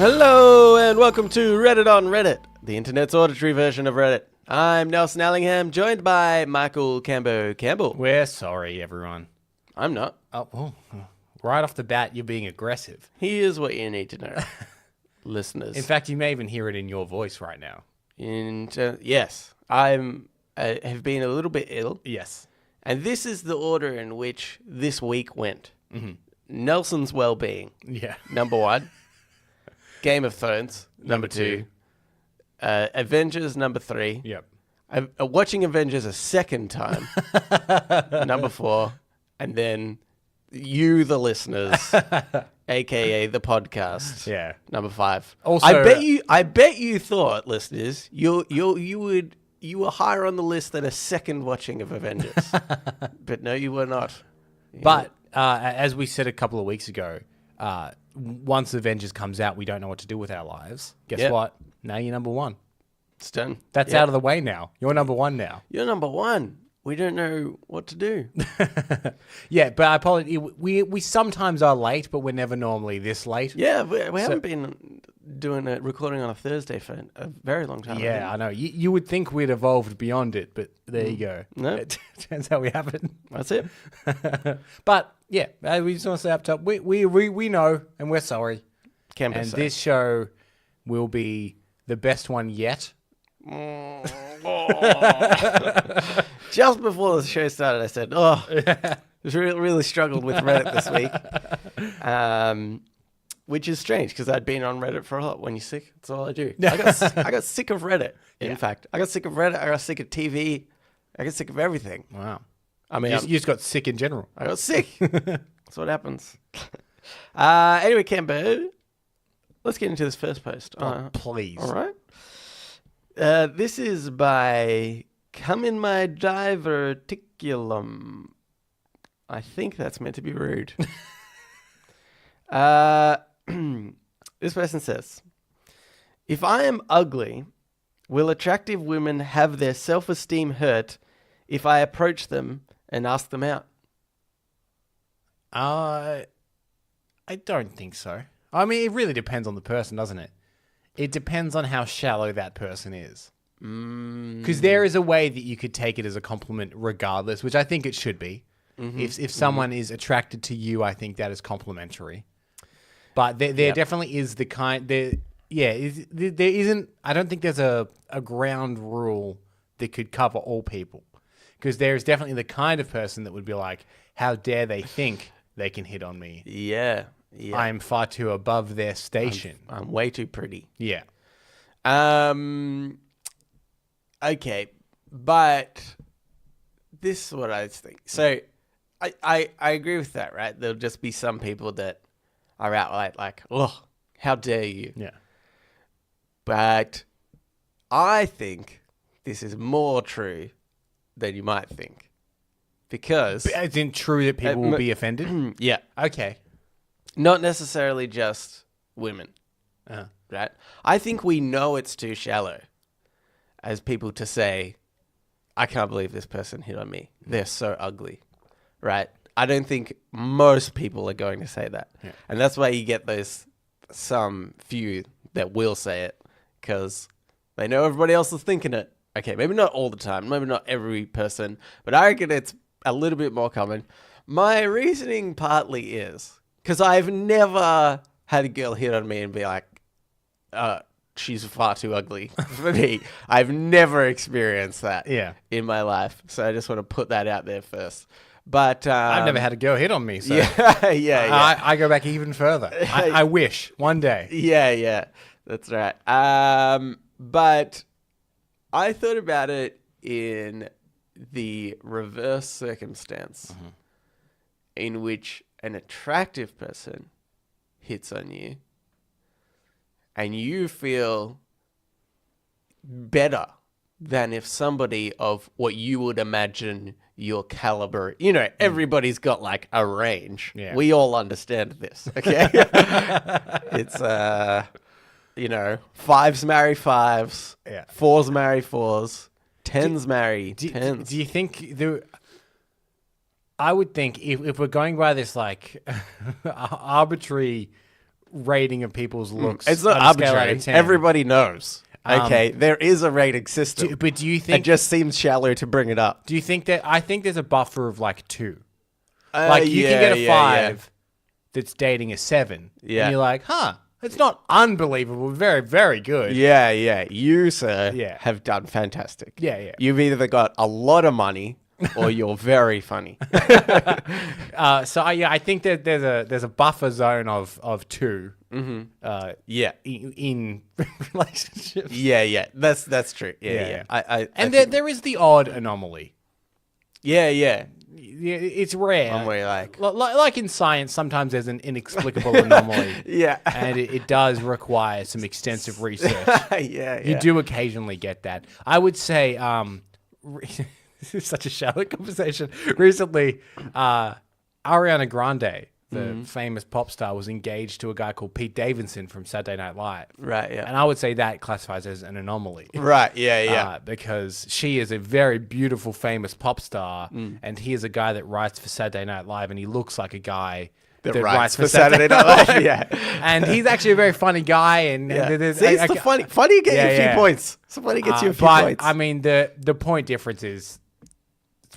Hello and welcome to Reddit on Reddit, the internet's auditory version of Reddit. I'm Nelson Allingham, joined by Michael Campbell. We're sorry, everyone. I'm not. Oh, right off the bat, you're being aggressive. Here's what you need to know, listeners. In fact, you may even hear it in your voice right now. Yes, have been a little bit ill. Yes. And this is the order in which this week went. Mm-hmm. Nelson's well-being, Yeah. number 1. Game of Thrones, number 2. Avengers, number 3. Yep. Watching Avengers a second time, number 4. And then you, the listeners, aka the podcast, Yeah. number 5. Also, I bet you thought, listeners, you were higher on the list than a second watching of Avengers, but no, you were not. But as we said a couple of weeks ago, once Avengers comes out, we don't know what to do with our lives. Guess what? Now you're number 1. It's done. That's out of the way now. You're number 1 now. You're number 1. We don't know what to do. Yeah, but I apologize. We sometimes are late, but we're never normally this late. Yeah, we haven't been doing a recording on a Thursday for a very long time. Yeah, I know. You would think we'd evolved beyond it, but there you go. No. It turns out we haven't. That's it. But yeah, we just want to say up top, we know, and we're sorry. And This show will be the best one yet. Just before the show started, I said, really struggled with Reddit this week. Which is strange because I'd been on Reddit for a lot. When you're sick, that's all I do. I got sick of Reddit. In fact, I got sick of Reddit. I got sick of TV. I got sick of everything. Wow. I mean, You just got sick in general. I got sick. That's what happens. Anyway, Cambo, let's get into this first post. Please. All right. This is by Come in My Diverticulum. I think that's meant to be rude. This person says, if I am ugly, will attractive women have their self-esteem hurt if I approach them and ask them out? I don't think so. I mean, it really depends on the person, doesn't it? It depends on how shallow that person is. Because there is a way that you could take it as a compliment regardless, which I think it should be. Mm-hmm. If someone is attracted to you, I think that is complimentary. But there definitely is the kind... there isn't... I don't think there's a ground rule that could cover all people. Because there's definitely the kind of person that would be like, how dare they think they can hit on me? Yeah. I'm far too above their station. I'm way too pretty. Yeah. Okay, but this is what I think. So I agree with that, right? There'll just be some people that are outright like, oh, how dare you? Yeah. But I think this is more true than you might think. Because... Is it true that people will be offended? Yeah. Okay. Not necessarily just women, Uh-huh. right? I think we know it's too shallow as people to say, I can't believe this person hit on me. They're so ugly, right? I don't think most people are going to say that. Yeah. And that's why you get those some few that will say it because they know everybody else is thinking it. Okay, maybe not all the time, maybe not every person, but I reckon it's a little bit more common. My reasoning partly is because I've never had a girl hit on me and be like, she's far too ugly for me. I've never experienced that in my life. So I just want to put that out there first. But I've never had a girl hit on me. So yeah. I go back even further. I wish one day. Yeah. That's right. But I thought about it in the reverse circumstance in which an attractive person hits on you and you feel better than if somebody of what you would imagine your caliber, everybody's got like a range. Yeah. We all understand this, okay? It's, fives marry fives, fours marry fours, tens marry tens. Do you think I would think if we're going by this like arbitrary rating of people's looks. It's not on a scale out arbitrary. of 10. Everybody knows. Okay, there is a rating system. But do you It think? just seems shallow to bring it up. Do you think that? I think there's a buffer of like 2. Like you yeah, can get a yeah, 5 that's dating a 7. Yeah. And you're like, it's not unbelievable. Very, very good. Yeah, yeah. You, sir, Yeah. have done fantastic. Yeah, yeah. You've either got a lot of money or you're very funny. I think that there's a buffer zone of 2. Yeah. In relationships. Yeah. That's true. Yeah. I There is the odd anomaly. Yeah. It's rare. One way Like in science, sometimes there's an inexplicable anomaly. Yeah. And it does require some extensive research. Yeah. You do occasionally get that. I would say, this is such a shallow conversation. Recently, Ariana Grande, the famous pop star, was engaged to a guy called Pete Davidson from Saturday Night Live. Right, yeah. And I would say that classifies as an anomaly. Right, yeah. Because she is a very beautiful, famous pop star, and he is a guy that writes for Saturday Night Live, and he looks like a guy that writes for Saturday Night Live. Yeah. And he's actually a very funny guy. And there's, See, it's the funny. Funny gets you a few points. So funny gets you a few points. I mean, the point difference is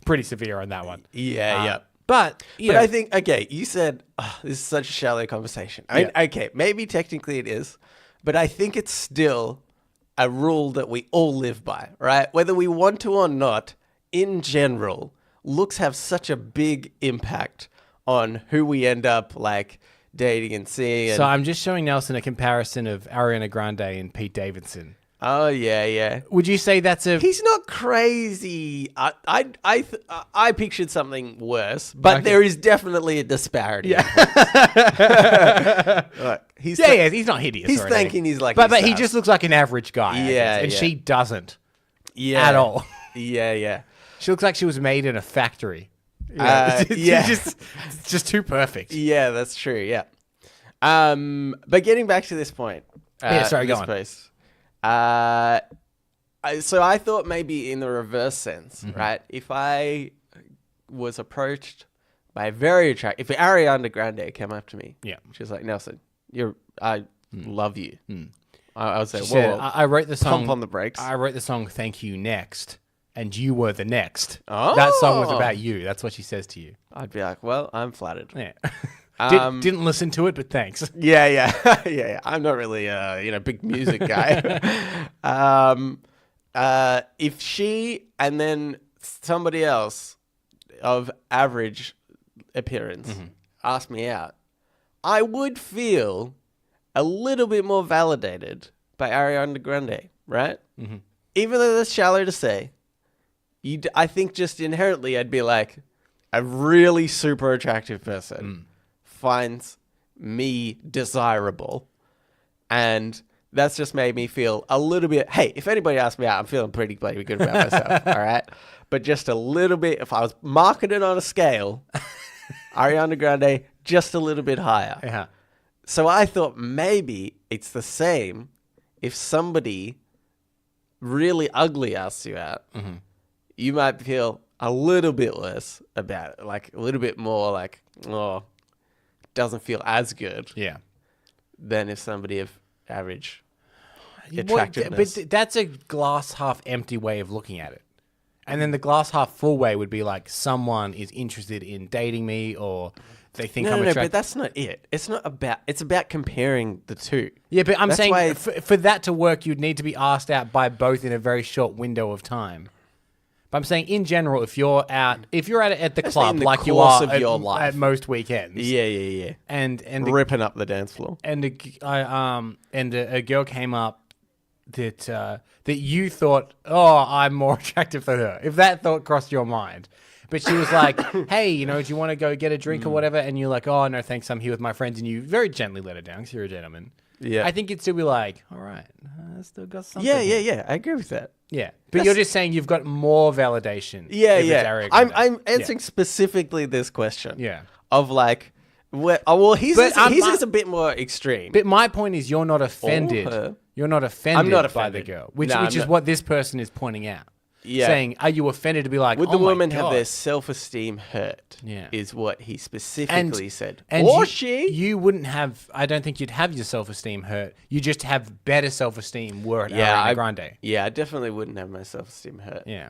pretty severe on that one. Yeah. But I think, okay, you said this is such a shallow conversation. I mean, okay, maybe technically it is, but I think it's still a rule that we all live by, right? Whether we want to or not, in general, looks have such a big impact on who we end up like dating and seeing. So I'm just showing Nelson a comparison of Ariana Grande and Pete Davidson. Oh yeah. Would you say that's a? He's not crazy. I pictured something worse, but there is definitely a disparity. Yeah. He's he's not hideous. He's or anything. thinking he's like, but he just looks like an average guy. Yeah, she doesn't. Yeah, at all. Yeah. She looks like she was made in a factory. Just too perfect. Yeah, that's true. Yeah. But getting back to this point. Sorry, go on. Place. So I thought maybe in the reverse sense, right? If I was approached by a very attractive, if Ariana Grande came up to me, she was like, Nelson, I love you. I would say, whoa, I wrote the song. Pump on the brakes. I wrote the song "Thank You Next," and you were the next. Oh. That song was about you. That's what she says to you. I'd be like, well, I'm flattered. Yeah. Didn't listen to it, but thanks. Yeah. I'm not really a big music guy. If she and then somebody else of average appearance asked me out, I would feel a little bit more validated by Ariana Grande, right? Even though that's shallow to say, I think just inherently I'd be like, a really super attractive person finds me desirable, and that's just made me feel a little bit, hey, if anybody asks me out, I'm feeling pretty bloody good about myself. All right, but just a little bit, if I was marketed on a scale, Ariana Grande just a little bit higher. So I thought maybe it's the same if somebody really ugly asks you out. You might feel a little bit less about it, like a little bit more like, doesn't feel as good than if somebody of average attractiveness. But that's a glass half empty way of looking at it. And then the glass half full way would be like, someone is interested in dating me, or they think I'm attractive. No, but that's not it. It's about comparing the two. Yeah, but I'm That's saying why for that to work, you'd need to be asked out by both in a very short window of time. But I'm saying in general, if you're at the club, in the like you course of your life. at most weekends, Yeah. and Ripping up the dance floor. and a girl came up that you thought, I'm more attractive than her. If that thought crossed your mind, but she was like, hey, do you want to go get a drink or whatever? And you're like, oh no, thanks, I'm here with my friends, and you very gently let her down because you're a gentleman. Yeah, I think you'd still be like, all right, I still got something. Yeah. I agree with that. Yeah, but you're just saying you've got more validation. Yeah. I'm answering specifically this question. Yeah. Of like, his is a bit more extreme. But my point is, you're not offended. Or her. You're not offended, I'm not by the offended. girl, which is what this person is pointing out. Yeah. saying, "Are you offended?" To be like, Would "Oh the my woman have God." their self-esteem hurt? Yeah. Is what he specifically said. And Or you, she? you wouldn't have. I don't think you'd have your self-esteem hurt. You just have better self-esteem. Were it Ariana Grande. Yeah, I definitely wouldn't have my self-esteem hurt. Yeah.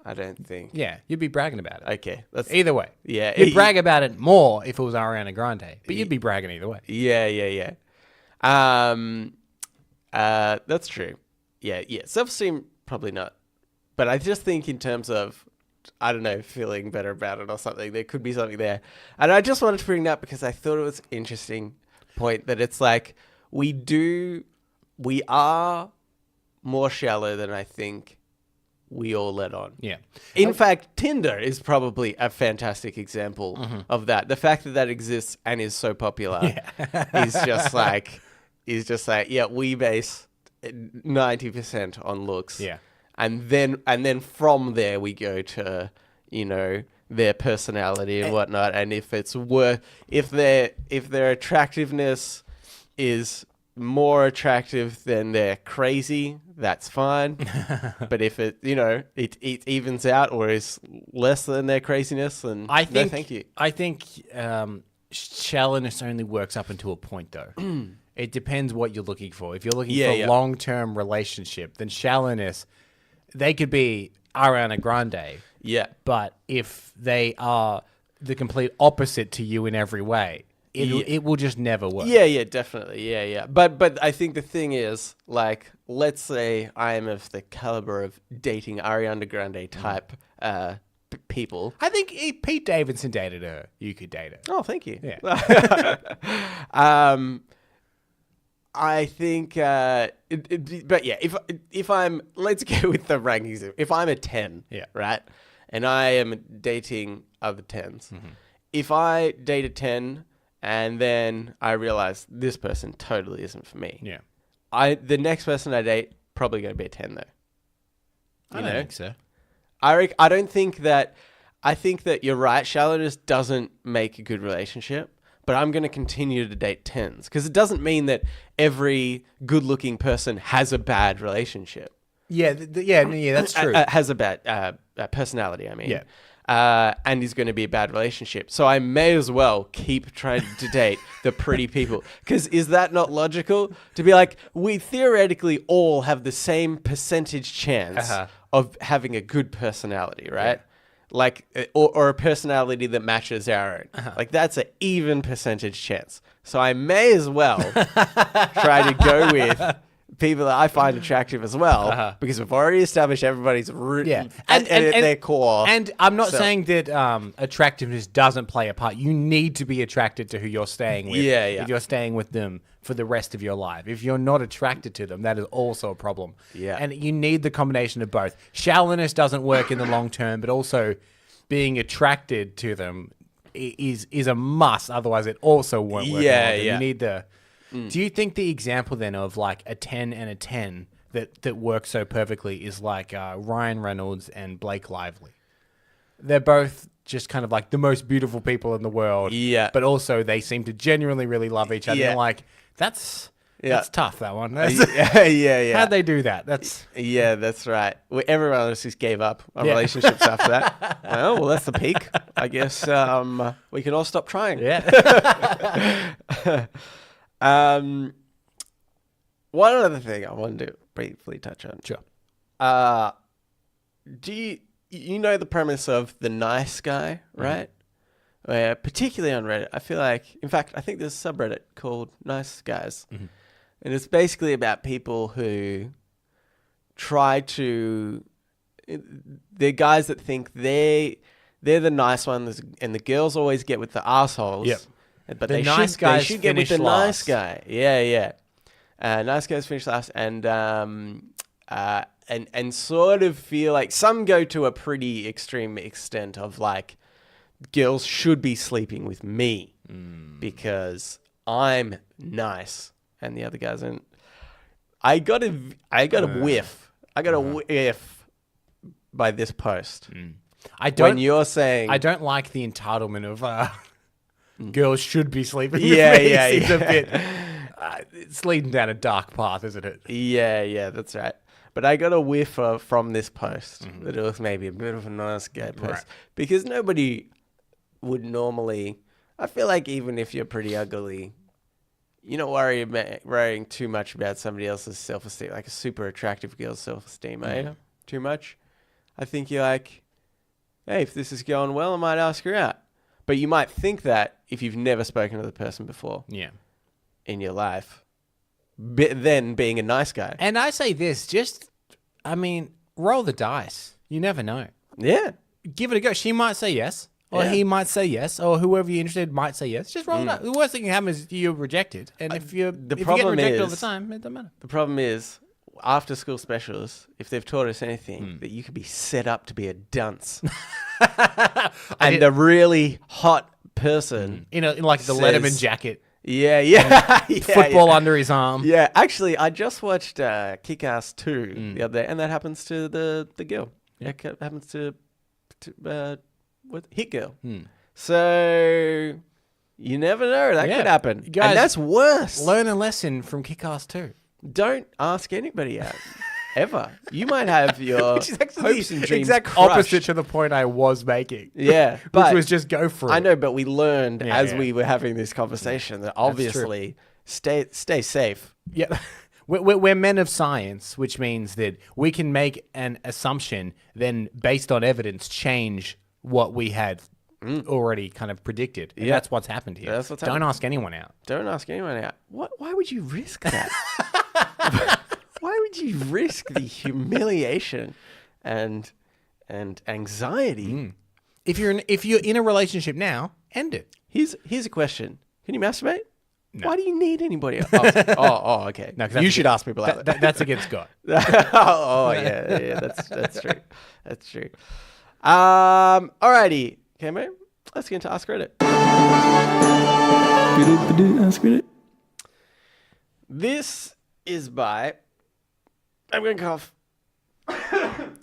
I don't think. Yeah, you'd be bragging about it. Okay. That's, Either way. yeah. You'd brag about it more if it was Ariana Grande, but you'd be bragging either way. Yeah. That's true. Yeah. Self-esteem, probably not. But I just think in terms of, I don't know, feeling better about it or something, there could be something there. And I just wanted to bring that because I thought it was an interesting point that it's like, we are more shallow than I think we all let on. Yeah. In fact, Tinder is probably a fantastic example of that. The fact that that exists and is so popular is just like, yeah, we base 90% on looks. Yeah. And then from there we go to, their personality and whatnot. And if their attractiveness is more attractive than they're crazy, that's fine. But if it evens out or is less than their craziness, then no, thank you. I think shallowness only works up until a point, though. It depends what you're looking for. If you're looking for a long-term relationship, then shallowness, they could be Ariana Grande. Yeah. But if they are the complete opposite to you in every way, it will just never work. Yeah, definitely. Yeah. But I think the thing is, like, let's say I am of the caliber of dating Ariana Grande type people. I think if Pete Davidson dated her, you could date her. Oh, thank you. Yeah. I think, but yeah, if I'm, let's go with the rankings. If I'm a 10, right, and I am dating other 10s, if I date a 10 and then I realize this person totally isn't for me, the next person I date probably going to be a 10 though. I don't think so. I don't think that. I think that you're right. Shallowness doesn't make a good relationship. But I'm going to continue to date 10s because it doesn't mean that every good-looking person has a bad relationship. Yeah, that's true. Has a bad personality, I mean. Yeah. And is going to be a bad relationship. So I may as well keep trying to date the pretty people. Because is that not logical? To be like, we theoretically all have the same percentage chance of having a good personality, right? Yeah. Like, or a personality that matches our own. Like, that's an even percentage chance. So I may as well try to go with people that I find attractive as well, because we've already established everybody's root at their core. And I'm not saying that attractiveness doesn't play a part. You need to be attracted to who you're staying with. Yeah. If you're staying with them for the rest of your life. If you're not attracted to them, that is also a problem. Yeah. And you need the combination of both. Shallowness doesn't work in the long term, but also being attracted to them is a must. Otherwise, it also won't work. Yeah. You need the... Do you think the example then of like a 10 and a 10 that works so perfectly is like Ryan Reynolds and Blake Lively? They're both just kind of like the most beautiful people in the world. Yeah. But also they seem to genuinely really love each other. Yeah. And like, that's tough, that one. Yeah. How'd they do that? That's right. Well, everyone else just gave up on relationships after that. Well, that's the peak. I guess we can all stop trying. Yeah. One other thing I wanted to briefly touch on. Sure. Do you know the premise of the nice guy, right? Particularly on Reddit, I feel like, in fact, I think there's a subreddit called Nice Guys. And it's basically about people who try to... They're guys that think they're the nice ones, and the girls always get with the assholes. Yep. But they should get with the nice last. guy. Yeah. Nice guys finish last, and sort of feel like some go to a pretty extreme extent of like, girls should be sleeping with me because I'm nice and the other guys aren't. I got a whiff. I got a whiff by this post. When you're saying I don't like the entitlement of girls should be sleeping with Yeah. me. It's a bit... it's leading down a dark path, isn't it? Yeah, that's right. But I got a whiff from this post that it was maybe a bit of a nice gay post. Right. Because nobody would normally... I feel like even if you're pretty ugly, you're not worrying too much about somebody else's self-esteem, like a super attractive girl's self-esteem, eh? Too much? I think you're like, hey, if this is going well, I might ask her out. But you might think that if you've never spoken to the person before in your life, then being a nice guy. And I say this, roll the dice. You never know. Yeah. Give it a go. She might say yes. Or he might say yes, or whoever you're interested in might say yes. Just roll it up. The worst thing that can happen is you're rejected. And if you get rejected all the time, it doesn't matter. The problem is, after school specialists, if they've taught us anything, that you could be set up to be a dunce. And a really hot person. In like the Letterman jacket. Yeah. Football under his arm. Yeah, actually, I just watched Kick-Ass 2 the other day, and that happens to the girl. Yeah, it happens to Hit Girl. So you never know. That could happen. Guys, and that's worse. Learn a lesson from Kick-Ass 2. Don't ask anybody out. Ever. You might have your Which is actually hopes and the dreams exact crushed. opposite to the point I was making. Yeah. Which But was just go for it. I know, but we learned as we were having this conversation that obviously stay safe. Yeah. We're men of science, which means that we can make an assumption, then based on evidence, change what we had already kind of predicted. And that's what's happened here. That's what's Don't happened. ask anyone out. Don't ask anyone out. Why would you risk that? Why would you risk the humiliation and anxiety? If you're in a relationship now, end it. Here's a question. Can you masturbate? No. Why do you need anybody else? Okay. No, 'cause you that's should ask people out. That's against God. Yeah. That's true. That's true. Alrighty. Okay, mate. Let's get into Ask Reddit. Ask Reddit. This is by... I'm going to cough.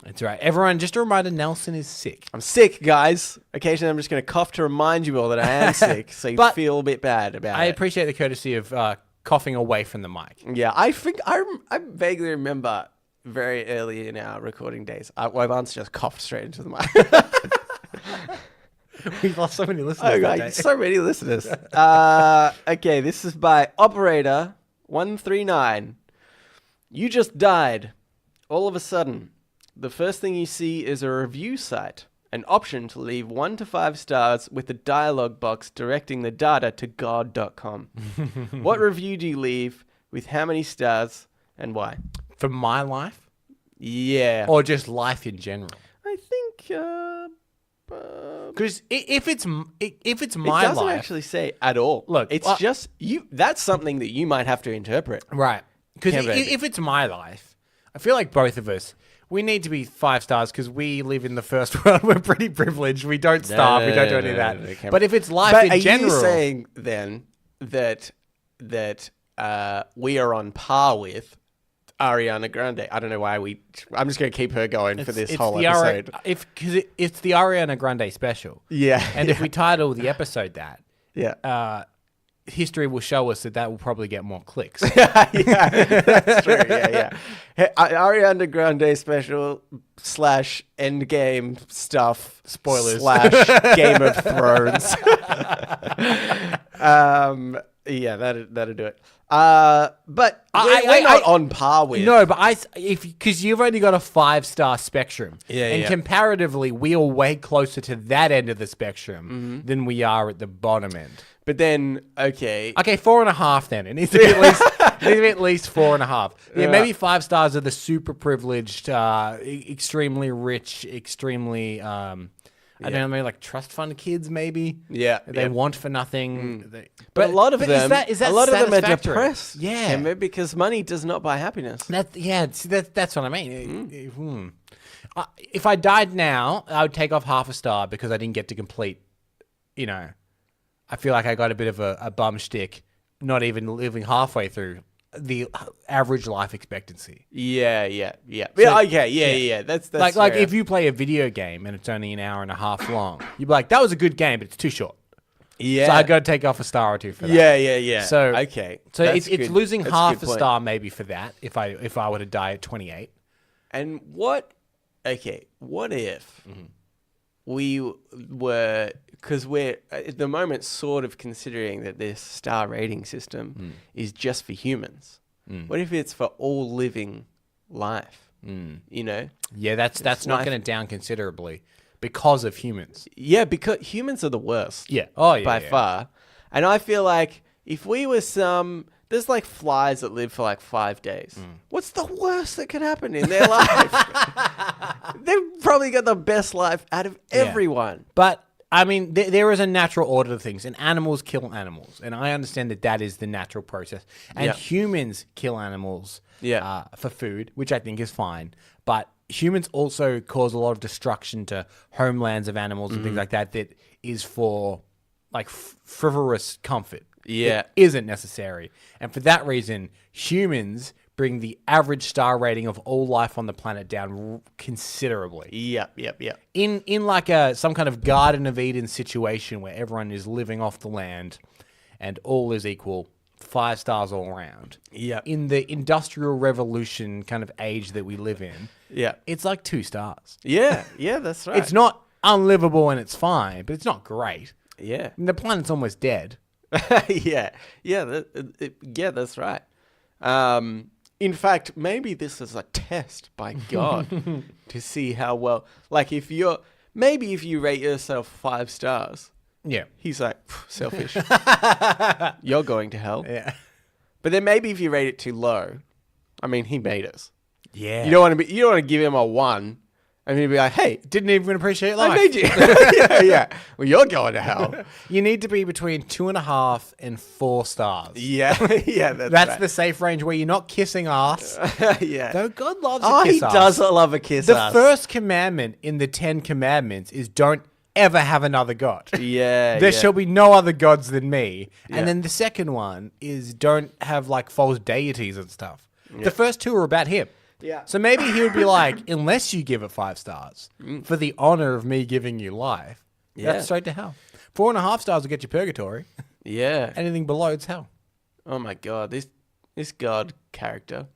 That's right. Everyone, just a reminder, Nelson is sick. I'm sick, guys. Occasionally, I'm just going to cough to remind you all that I am sick, so you feel a bit bad about I it. appreciate the courtesy of coughing away from the mic. Yeah, I think I vaguely remember very early in our recording days, I once just coughed straight into the mic. We've lost so many listeners. Oh, that God, day. so many listeners. Okay, this is by Operator 139. You just died. All of a sudden, the first thing you see is a review site, an option to leave 1 to 5 stars with a dialogue box directing the data to god.com. What review do you leave, with how many stars, and why? For my life? Yeah. Or just life in general? I think... Because if it's my it doesn't life... actually say at all. Look, it's just... That's something that you might have to interpret. Right. Because Can be. if it's my life, I feel like both of us... We need to be 5 stars because we live in the first world. We're pretty privileged. We don't starve. We don't do any of that. But if it's life in general... Are you saying then that we are on par with Ariana Grande? I don't know why I'm just going to keep her going for this whole episode. Because it's the Ariana Grande special. Yeah. And if we title the episode that... Yeah. History will show us that will probably get more clicks. Yeah, that's true. Yeah. Ariana Grande special / Endgame stuff. Spoilers. / Game of Thrones. Yeah, that'll do it. But we're not on par with. No, but because you've only got a 5-star spectrum. And comparatively, we are way closer to that end of the spectrum than we are at the bottom end. But then, okay. Okay, 4.5 then. It needs to be at least 4.5. Yeah, maybe 5 stars are the super privileged, extremely rich, extremely, I don't know, maybe like trust fund kids, maybe. Yeah. They want for nothing. But a lot of them, is that a lot of them are satisfactory? depressed. Yeah. Because money does not buy happiness. That's what I mean. If I died now, I would take off half a star because I didn't get to complete, I feel like I got a bit of a bum shtick, not even living halfway through the average life expectancy. Yeah. So, yeah. That's like if you play a video game and it's only an hour and a half long, you'd be like, that was a good game, but it's too short. Yeah. So I got to take off a star or two for that. Yeah. So okay. So it's losing half a point. star maybe for that if I were to die at 28. And what if we were, because we're at the moment sort of considering that this star rating system is just for humans. What if it's for all living life? You know? Yeah, that's knocking it down considerably because of humans. Yeah, because humans are the worst. Yeah. Oh, yeah. By far. And I feel like if we were there's like flies that live for like 5 days. What's the worst that could happen in their life? They've probably got the best life out of everyone. But, I mean, there is a natural order to things, and animals kill animals. And I understand that is the natural process. And humans kill animals for food, which I think is fine. But humans also cause a lot of destruction to homelands of animals and things like that is for, like, frivolous comfort. Yeah. It isn't necessary. And for that reason, humans bring the average star rating of all life on the planet down considerably. Yep. In like some kind of Garden of Eden situation where everyone is living off the land and all is equal, 5 stars all around. Yeah. In the Industrial Revolution kind of age that we live in, it's like 2 stars. Yeah, that's right. It's not unlivable and it's fine, but it's not great. Yeah. I mean, the planet's almost dead. Yeah, that's right. In fact, maybe this is a test by God to see how well, like if you rate yourself 5 stars, he's like, selfish. You're going to hell. Yeah. But then maybe if you rate it too low, I mean, he made us. Yeah. You don't want to give him a 1. And he'd be like, hey, didn't even appreciate life. I made you. Yeah. Well, you're going to hell. You need to be between 2.5 and 4 stars. Yeah. That's right. the safe range where you're not kissing ass. Yeah. Though God loves a kiss ass. He does love a kiss ass. The first commandment in the 10 commandments is don't ever have another god. Yeah. There shall be no other gods than me. Yeah. And then the second one is don't have like false deities and stuff. Yeah. The first 2 are about him. Yeah. So maybe he would be like, unless you give it 5 stars for the honor of me giving you life, that's straight to hell. 4.5 stars will get you purgatory. Yeah. Anything below, it's hell. Oh my God. This God character,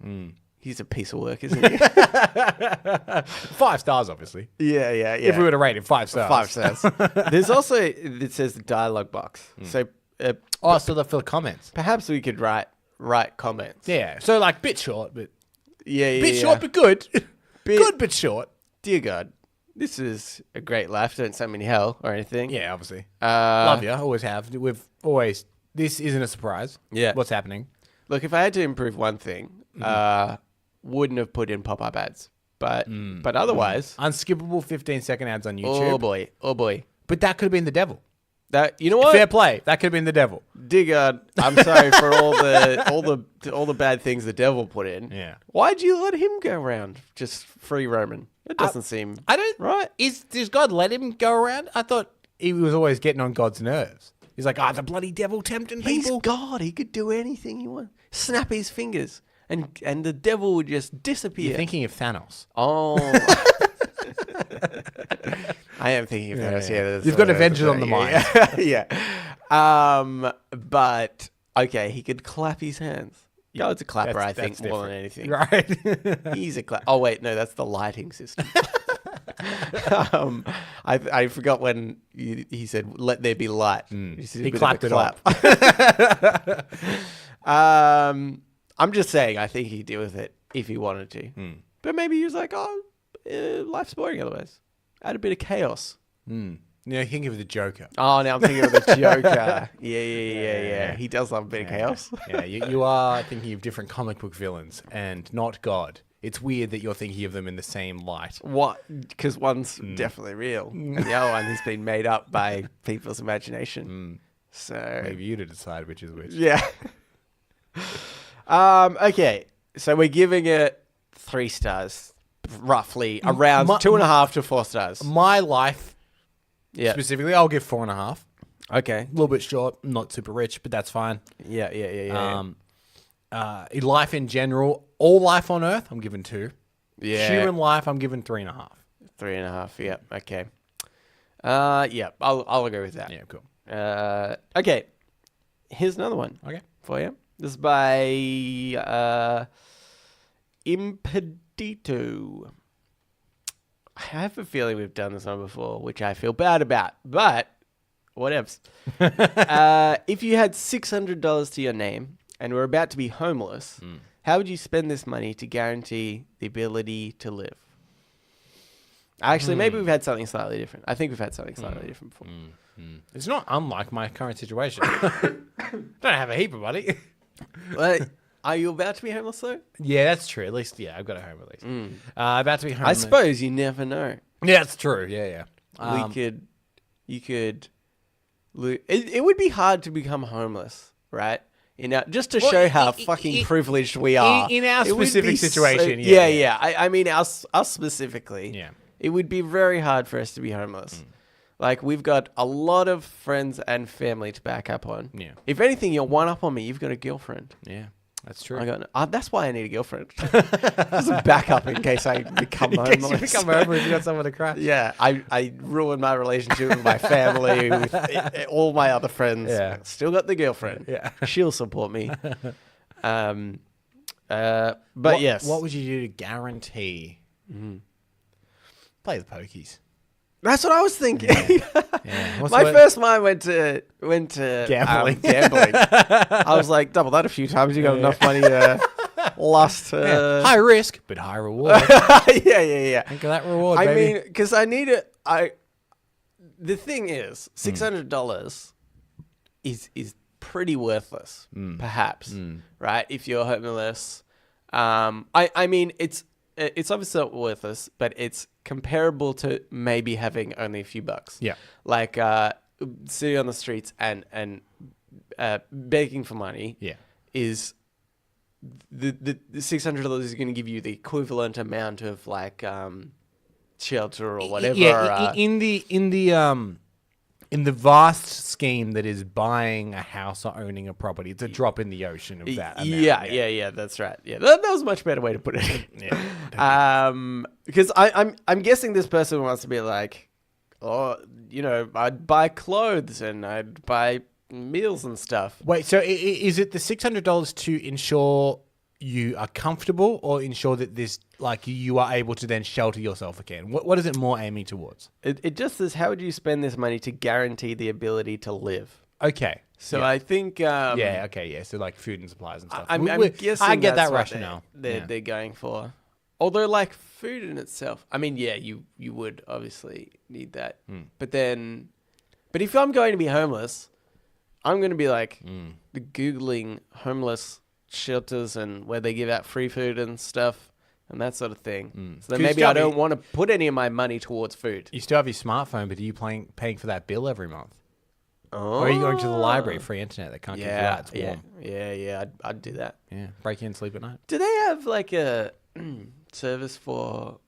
he's a piece of work, isn't he? 5 stars, obviously. Yeah. If we were to rate him 5 stars. 5 stars. There's also, it says the dialogue box. So, so for the comments. Perhaps we could write comments. Yeah. So like bit short, but. Yeah. Bit short, but good. Good, but short. Dear God, this is a great life. Don't send me to hell or anything. Yeah, obviously. Love you. Always have. This isn't a surprise. Yeah. What's happening? Look, if I had to improve one thing, wouldn't have put in pop-up ads. But otherwise. Unskippable 15-second ads on YouTube. Oh boy. But that could have been the devil. You know what? Fair play. That could have been the devil. Dear God, I'm sorry for all the bad things the devil put in. Yeah. Why'd you let him go around just free roaming? It doesn't seem right. Does God let him go around? I thought he was always getting on God's nerves. He's like, the bloody devil tempting people. He's God. He could do anything he wants. Snap his fingers, and the devil would just disappear. You're thinking of Thanos. Oh. I am thinking of Thanos. Yeah, you've got Avengers on the mind. Yeah. But okay, he could clap his hands. God's a clapper, I think, more than anything. Right. He's a clap. Oh wait, no, that's the lighting system. I forgot when he said, "Let there be light." He clapped it up. I'm just saying, I think he'd deal with it if he wanted to. But maybe he was like, life's boring otherwise. Add a bit of chaos. Yeah, think of the Joker. Oh, now I'm thinking of the Joker. Yeah. He does love a bit of chaos. Yeah, you are thinking of different comic book villains and not God. It's weird that you're thinking of them in the same light. What? Because one's definitely real. And the other one has been made up by people's imagination. So maybe you to decide which is which. Yeah. Okay. So we're giving it 3 stars, roughly around 2.5 to 4 stars. My life, specifically, I'll give 4.5. Okay. A little bit short, not super rich, but that's fine. Yeah. Life in general, all life on Earth, I'm giving 2. Yeah. Human life, I'm giving 3.5. 3.5. Yeah. Okay. Yeah. I'll agree with that. Yeah. Cool. Okay. Here's another one. Okay. For you. This is by 22. I have a feeling we've done this one before, which I feel bad about, but whatevs. If you had $600 to your name and were about to be homeless, how would you spend this money to guarantee the ability to live? Actually, maybe we've had something slightly different. I think we've had something slightly different before. It's not unlike my current situation. Don't have a heap of money. Well, are you about to be homeless though? Yeah, that's true. At least, yeah, I've got a home at least. About to be homeless. I suppose you never know. Yeah, that's true. Yeah. You could. It would be hard to become homeless, right? Just to show how fucking privileged we are. In our specific situation, yeah. I mean, us specifically. Yeah. It would be very hard for us to be homeless. Like, we've got a lot of friends and family to back up on. Yeah. If anything, you're one up on me. You've got a girlfriend. Yeah, that's true. That's why I need a girlfriend. Just a backup in case I become homeless. In case you become homeless, you got someone to crash. Yeah, I ruined my relationship with my family, with all my other friends. Yeah. Still got the girlfriend. Yeah. She'll support me. But yes. What would you do to guarantee? Play the pokies. That's what I was thinking. Yeah. My first mind went to Gambling. Gambling. I was like, double that a few times. You got enough money to last. High risk, but high reward. yeah. Think of that reward, I baby. mean, because the thing is, $600 is pretty worthless, perhaps, right? If you're homeless. I mean, it's obviously not worthless, but it's comparable to maybe having only a few bucks. Yeah. Like sitting on the streets and begging for money. Yeah. Is the $600 is going to give you the equivalent amount of like shelter or whatever. Yeah. In the vast scheme that is buying a house or owning a property, it's a drop in the ocean of that amount. Yeah, that's right. Yeah, that was a much better way to put it. Yeah. Because I'm guessing this person wants to be like, oh, I'd buy clothes and I'd buy meals and stuff. Wait, so is it the $600 to ensure you are comfortable or ensure that this, like, you are able to then shelter yourself again? What is it more aiming towards? It just says, how would you spend this money to guarantee the ability to live? Okay. So I think... So like food and supplies and stuff. I'm guessing I get that's that what rationale. They're going for. Although, like, food in itself... I mean, yeah, you would obviously need that. But if I'm going to be homeless, I'm going to be, like, Googling homeless shelters and where they give out free food and stuff and that sort of thing. So then maybe I don't want to put any of my money towards food. You still have your smartphone, but are you paying for that bill every month? Oh. Or are you going to the library, free internet that can't keep you out? It's warm. Yeah. I'd do that. Yeah, break in, sleep at night. Do they have like a service for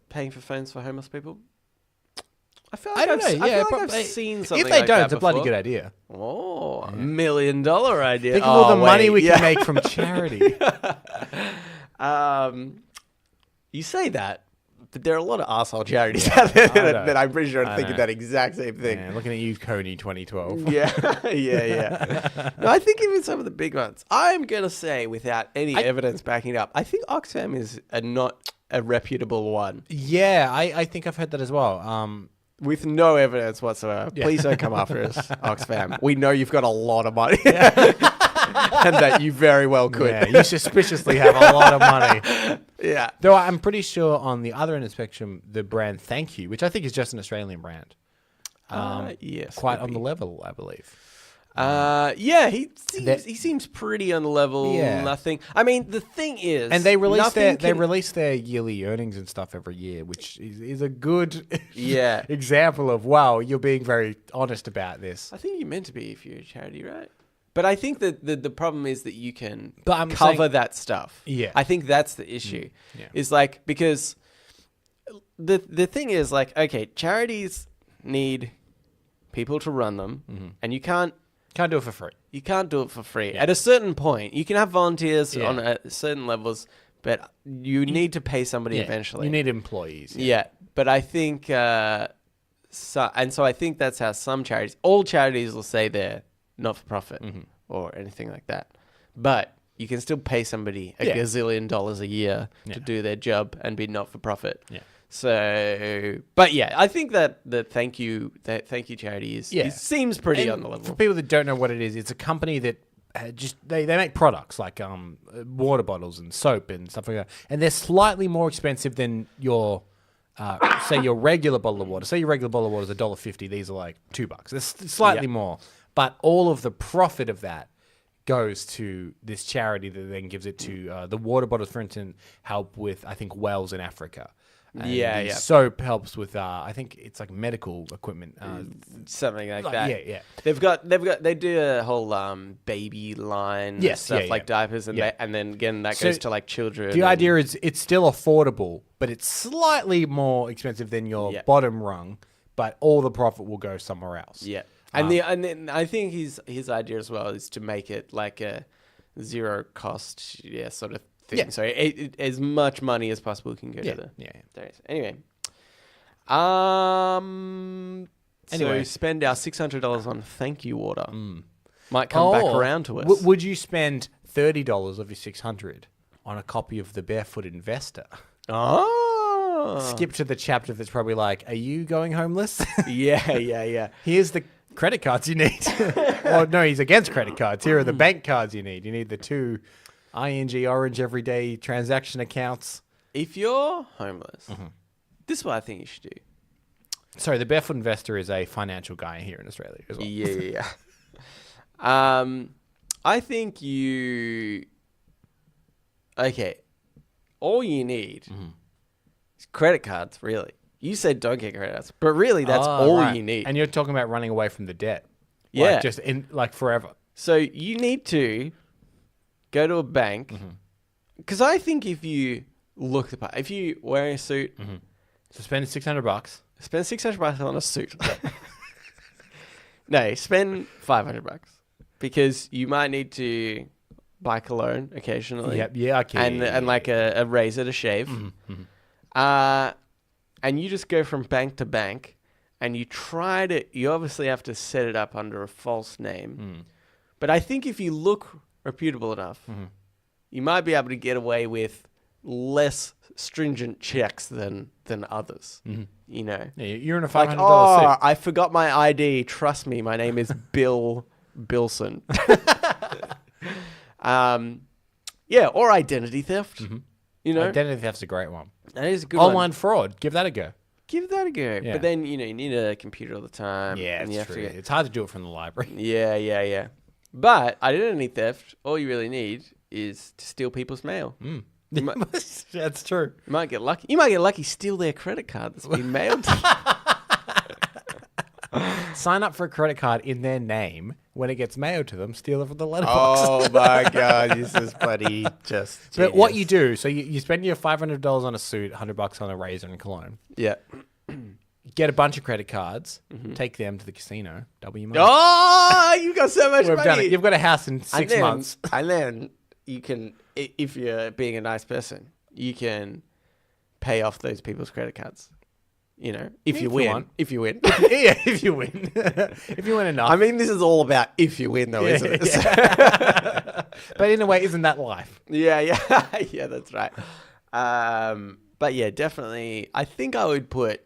paying for phones for homeless people? I feel like I've seen something If they like don't, that it's a before. bloody good idea. Oh, $1 million idea. Think of all the money we can make from charity. You say that, but there are a lot of arsehole charities out there that I'm pretty sure are thinking that exact same thing. Yeah, looking at you, Coney 2012. Yeah. No, I think even some of the big ones. I'm going to say, without any evidence backing it up, I think Oxfam is not a reputable one. Yeah, I think I've heard that as well. With no evidence whatsoever. Yeah. Please don't come after us, Oxfam. We know you've got a lot of money. And that you very well could. Yeah, you suspiciously have a lot of money. Yeah. Though I'm pretty sure on the other end of the spectrum, the brand Thank You, which I think is just an Australian brand. Yes. Quite on the level, I believe. He seems pretty on the level. Yeah. Nothing. I mean, the thing is, and they release their yearly earnings and stuff every year, which is a good example of, wow, you're being very honest about this. I think you're meant to be if you're a charity, right? But I think that the problem is that you can cover cover that stuff. Yeah. I think that's the issue. Yeah. Is like, because the thing is like, okay, charities need people to run them, and you can't do it for free. You can't do it for free. Yeah. At a certain point, you can have volunteers on certain levels, but you need to pay somebody eventually. You need employees. Yeah. But I think, so I think that's how some charities, all charities will say they're not for profit or anything like that. But you can still pay somebody a Yeah. gazillion dollars a year Yeah. to do their job and be not for profit. Yeah. So, but yeah, I think that the thank you charity seems pretty And on the level. For people that don't know what it is, it's a company that they make products like water bottles and soap and stuff like that, and they're slightly more expensive than your say your regular bottle of water. Say your regular bottle of water is $1.50. These are like $2. It's slightly more, but all of the profit of that goes to this charity that then gives it to the water bottles, for instance, help with I think wells in Africa. And the soap helps with I think it's like medical equipment, something like that. Yeah. They do a whole baby line, stuff like diapers, and and then again that goes to like children. The idea is it's still affordable, but it's slightly more expensive than your bottom rung. But all the profit will go somewhere else. Yeah, and then I think his idea as well is to make it like a zero cost, sort of thing. Yeah. So as much money as possible can go to the Anyway, so spend our $600 on thank you water. Might come back around to us. Would you spend $30 of your $600 on a copy of The Barefoot Investor? Skip to the chapter that's probably like, "Are you going homeless?" Yeah. Here's the credit cards you need. Well, no, he's against credit cards. Here are the bank cards you need. You need the 2 ING Orange everyday transaction accounts. If you're homeless, this is what I think you should do. Sorry, the Barefoot Investor is a financial guy here in Australia as well. Yeah. I think you... Okay. All you need is credit cards, really. You said don't get credit cards, but really that's all you need. And you're talking about running away from the debt. Yeah. Like just in forever. So you need to go to a bank, because I think if you look the part, if you wearing a suit, so spend $600. Spend $600 on a suit. No, spend $500 because you might need to buy cologne occasionally. Yep, yeah, okay. And like a razor to shave. And you just go from bank to bank, and you you obviously have to set it up under a false name. But I think if you look reputable enough, you might be able to get away with less stringent checks than others. You know, you're in a $500 like, suit. I forgot my ID. Trust me, my name is Bill Bilson. Or identity theft. You know, Identity theft's a great one. that is a good Online one. fraud, give that a go. Give that a go. Yeah. But then you need a computer all the time. Yeah, and you it's have true. to It's hard to do it from the library. Yeah. But identity theft, all you really need is to steal people's mail. That's true. You might get lucky. You might get lucky, steal their credit card that's been mailed to you. Sign up for a credit card in their name. When it gets mailed to them, steal it from the letterbox. Oh my God, this is bloody just But what you do, so you spend your $500 on a suit, $100 on a razor and cologne. Yeah. Get a bunch of credit cards, take them to the casino, double your money. Oh, you got so much We've money. done it. You've got a house in 6 months. And then you can, if you're being a nice person, you can pay off those people's credit cards. You know, if you win. If you win. Yeah, if you win. If you win enough. I mean, this is all about if you win, though, isn't it? Yeah. But in a way, isn't that life? Yeah, that's right. But yeah, definitely. I think I would put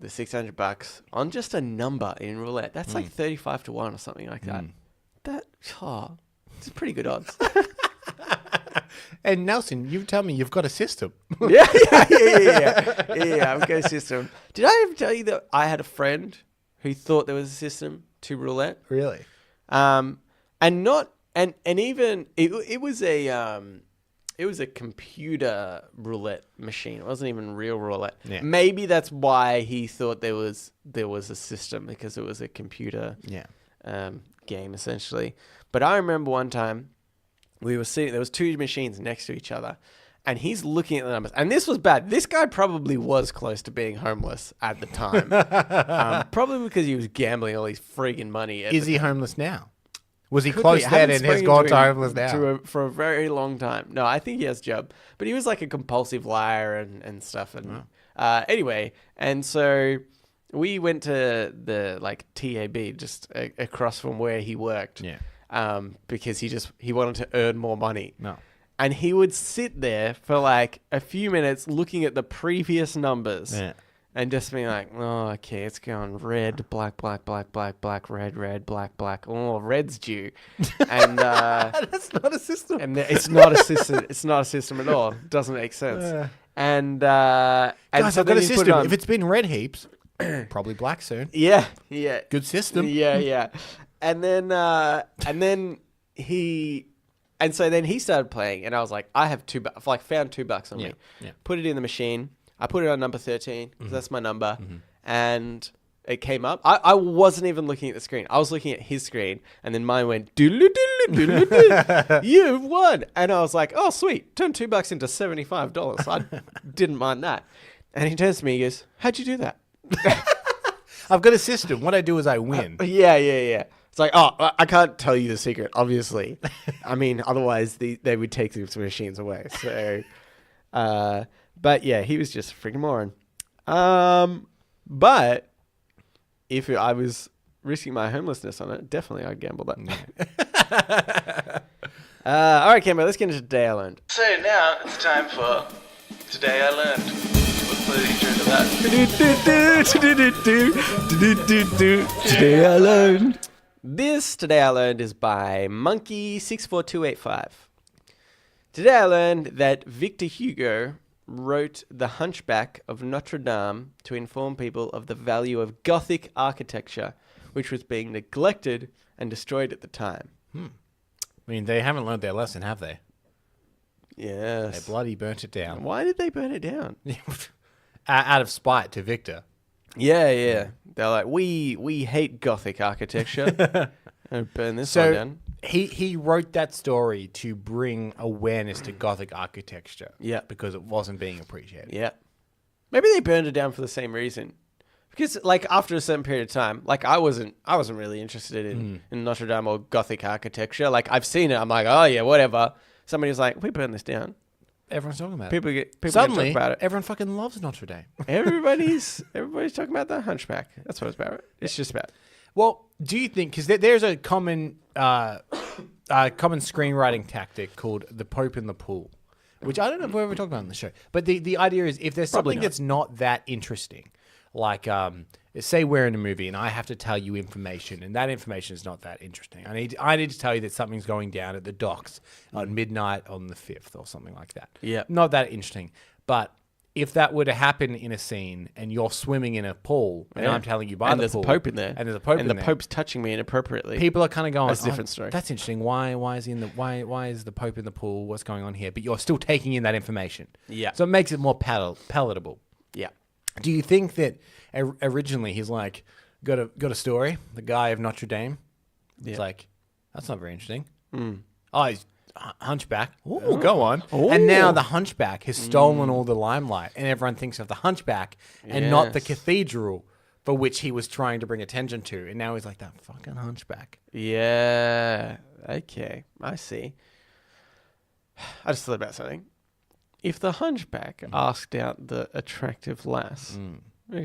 the $600 on just a number in roulette. That's like 35 to 1 or something like that. It's pretty good odds. And Nelson, you tell me you've got a system. Yeah, I've got a system. Did I ever tell you that I had a friend who thought there was a system to roulette? Really? And even it was a computer roulette machine. It wasn't even real roulette. Yeah. Maybe that's why he thought there was a system, because it was a computer game essentially. But I remember one time we were sitting, there was 2 machines next to each other, and he's looking at the numbers. And this was bad. This guy probably was close to being homeless at the time. Probably because he was gambling all his friggin' money. Is he homeless now? Was he Could close be. I then haven't and has spoken gone to to him homeless now? for a very long time. No, I think he has a job. But he was like a compulsive liar and stuff. And anyway, and so we went to the like TAB just across from where he worked. Yeah. because he wanted to earn more money. No. And he would sit there for like a few minutes looking at the previous numbers. Yeah. And just being like, oh, okay, it's going red, black, black, black, black, black, red, red, black, black. Oh, red's due. And That's not a system. and it's not a system. It's not a system at all. It doesn't make sense. And Guys, so I've got then a you put it system. on- If it's been red heaps, probably black soon. yeah. Good system. Yeah. And then he started playing, and I was like, I have $2. Like, found $2 on me. Yeah. Put it in the machine. I put it on number 13 because that's my number, and it came up. I wasn't even looking at the screen. I was looking at his screen, and then mine went doodle doodle doodle doodle. You've won, and I was like, oh sweet, turn $2 into $75. I didn't mind that. And he turns to me, he goes, "How'd you do that?" I've got a system. What I do is I win. Yeah. It's like, oh, I can't tell you the secret, obviously. I mean, otherwise they would take these machines away. So, but yeah, he was just a freaking moron. But if I was risking my homelessness on it, definitely I'd gamble that. All right, Cambo, let's get into Today I Learned. So now it's time for Today I Learned. What's the intro to that? Today I Learned. This Today I Learned is by Monkey64285. Today I learned that Victor Hugo wrote The Hunchback of Notre-Dame to inform people of the value of Gothic architecture, which was being neglected and destroyed at the time. I mean, they haven't learned their lesson, have they? Yes. They bloody burnt it down. Why did they burn it down? Out of spite to Victor. Yeah. They're like, we hate Gothic architecture. And burn this one down. He wrote that story to bring awareness to Gothic architecture. Yeah. Because it wasn't being appreciated. Yeah. Maybe they burned it down for the same reason. Because, like, after a certain period of time, like, I wasn't really interested in Notre Dame or Gothic architecture. Like, I've seen it. I'm like, oh, yeah, whatever. Somebody was like, we burned this down. Everyone's talking about People Suddenly, talk about it. everyone fucking loves Notre Dame. Everybody's talking about the Hunchback. That's what it's about. It's just about. Well, do you think, because there's a common screenwriting tactic called the Pope in the Pool, which I don't know if we've ever talked about on the show, but the idea is if there's Probably something not. that's not that interesting, like say we're in a movie and I have to tell you information and that information is not that interesting. I need to tell you that something's going down at the docks on midnight on the 5th or something like that. Yeah. Not that interesting. But if that were to happen in a scene and you're swimming in a pool and I'm telling you by and the there's pool. a Pope in there. And there's a Pope in And the there. Pope's touching me inappropriately. People are kind of going, That's a different story. That's interesting. Why is he in the why is the Pope in the pool? What's going on here? But you're still taking in that information. Yeah. So it makes it more palatable. Yeah. Do you think that originally he's like got a story? The guy of Notre Dame. It's like that's not very interesting. Oh, he's Hunchback. Ooh, go on. And now the Hunchback has stolen all the limelight, and everyone thinks of the Hunchback and not the Yes. cathedral for which he was trying to bring attention to. And now he's like that fucking Hunchback. Yeah. Okay. I see. I just thought about something. If the Hunchback asked out the attractive lass,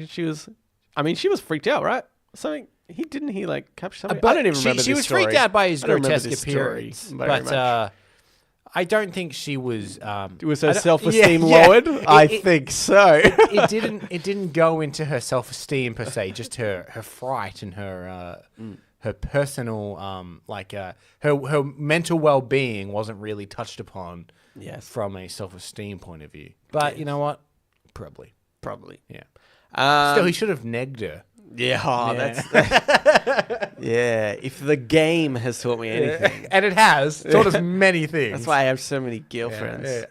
she was freaked out, right? Something he like capture something. I don't even remember. She this was story. freaked out by his I don't remember grotesque this story appearance, very much. but I don't think she was. Was her I don't- self-esteem yeah. lowered? I think so. It didn't go into her self-esteem per se, just her fright and her personal her mental well-being wasn't really touched upon. Yes. From a self-esteem point of view, but you know what? Probably. Yeah. Still, he should have negged her. Yeah. Oh, Yeah. that's. Yeah. If the game has taught me anything, And it has taught us many things. that's why I have so many girlfriends.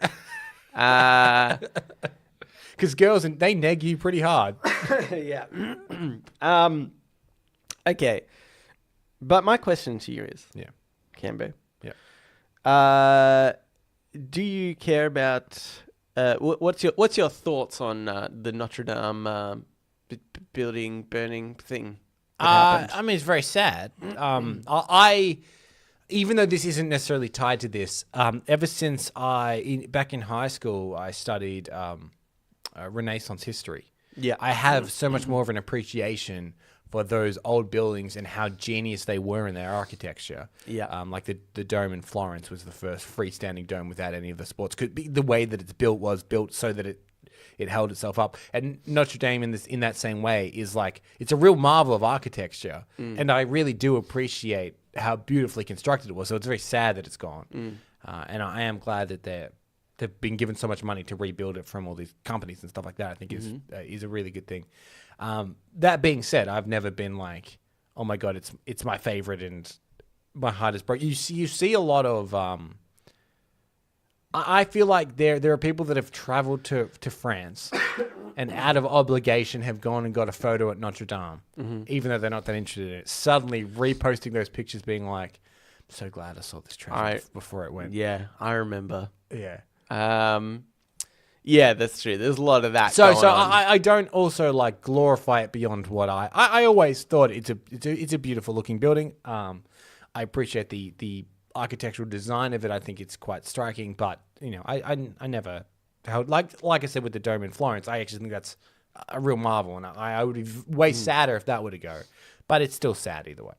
Because girls, they neg you pretty hard. Yeah. Okay. But my question to you is, Yeah. Cambo, Yeah. do you care about what's your thoughts on the Notre Dame building burning thing that happened? I mean, it's very sad. I even though this isn't necessarily tied to this, ever since back in high school, I studied Renaissance history. Yeah. I have so much more of an appreciation for those old buildings and how genius they were in their architecture. Yeah. Like the dome in Florence was the first freestanding dome without any of the supports. Could be the way that it's built was built so that it held itself up. And Notre-Dame in that same way is like, it's a real marvel of architecture. And I really do appreciate how beautifully constructed it was. So it's very sad that it's gone. And I am glad that they've been given so much money to rebuild it from all these companies and stuff like that. I think is a really good thing. That being said, I've never been like, oh my God, it's my favorite and my heart is broken. You see a lot of, I feel like there are people that have traveled to France and out of obligation have gone and got a photo at Notre-Dame, even though they're not that interested in it. Suddenly reposting those pictures being like, I'm so glad I saw this treasure before it went. Yeah, I remember. Yeah. Yeah, that's true. There's a lot of that. So going on. I don't also like glorify it beyond what I always thought it's a beautiful looking building. I appreciate the architectural design of it. I think it's quite striking, but I never held like I said with the dome in Florence. I actually think that's a real marvel, and I would be way sadder if that were to go, but it's still sad either way.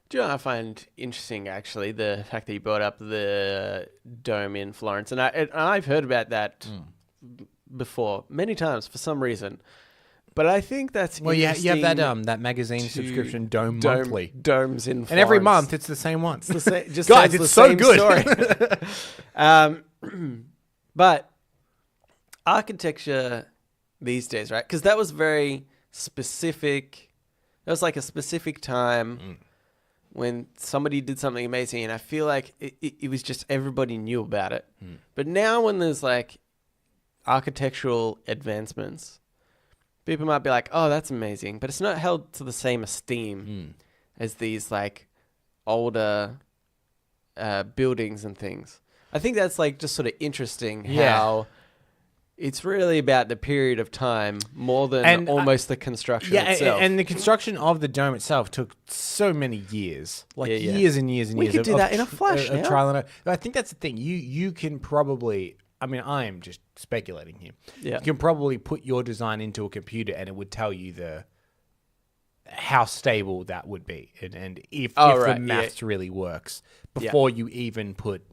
Do you know what I find interesting, actually, the fact that you brought up the dome in Florence? And I've heard about that before many times for some reason. But I think that's interesting. You have that magazine subscription, Dome Monthly. Domes in Florence. And every month it's the same one. It's the same, just Guys, it's the so same good. Story. But architecture these days, right? Because that was very specific. That was like a specific time when somebody did something amazing, and I feel like it was just everybody knew about it. But now when there's like architectural advancements, people might be like, oh, that's amazing, but it's not held to the same esteem as these like older buildings and things. I think that's like just sort of interesting how it's really about the period of time more than almost the construction itself. And the construction of the dome itself took so many years, years and years and we years. We could do that in a flash now. Trial and error. I think that's the thing. You can probably, I mean, I am just speculating here. Yeah. You can probably put your design into a computer and it would tell you how stable that would be and if the maths really works before you even put,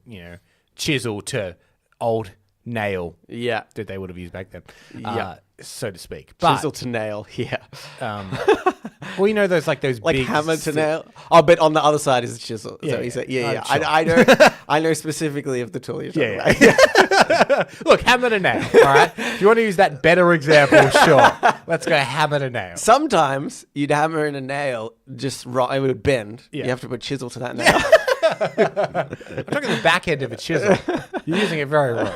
chisel to old nail that they would have used back then, so to speak. But, chisel to nail, well, those like big hammer to nail. Oh, but on the other side is a chisel. So he said, Sure. I know specifically of the tool you're talking about. Look, hammer to nail. All right. If you want to use that better example, sure. Let's go hammer to nail. Sometimes you'd hammer in a nail, just it would bend. You have to put chisel to that nail. I'm talking the back end of a chisel. You're using it very wrong.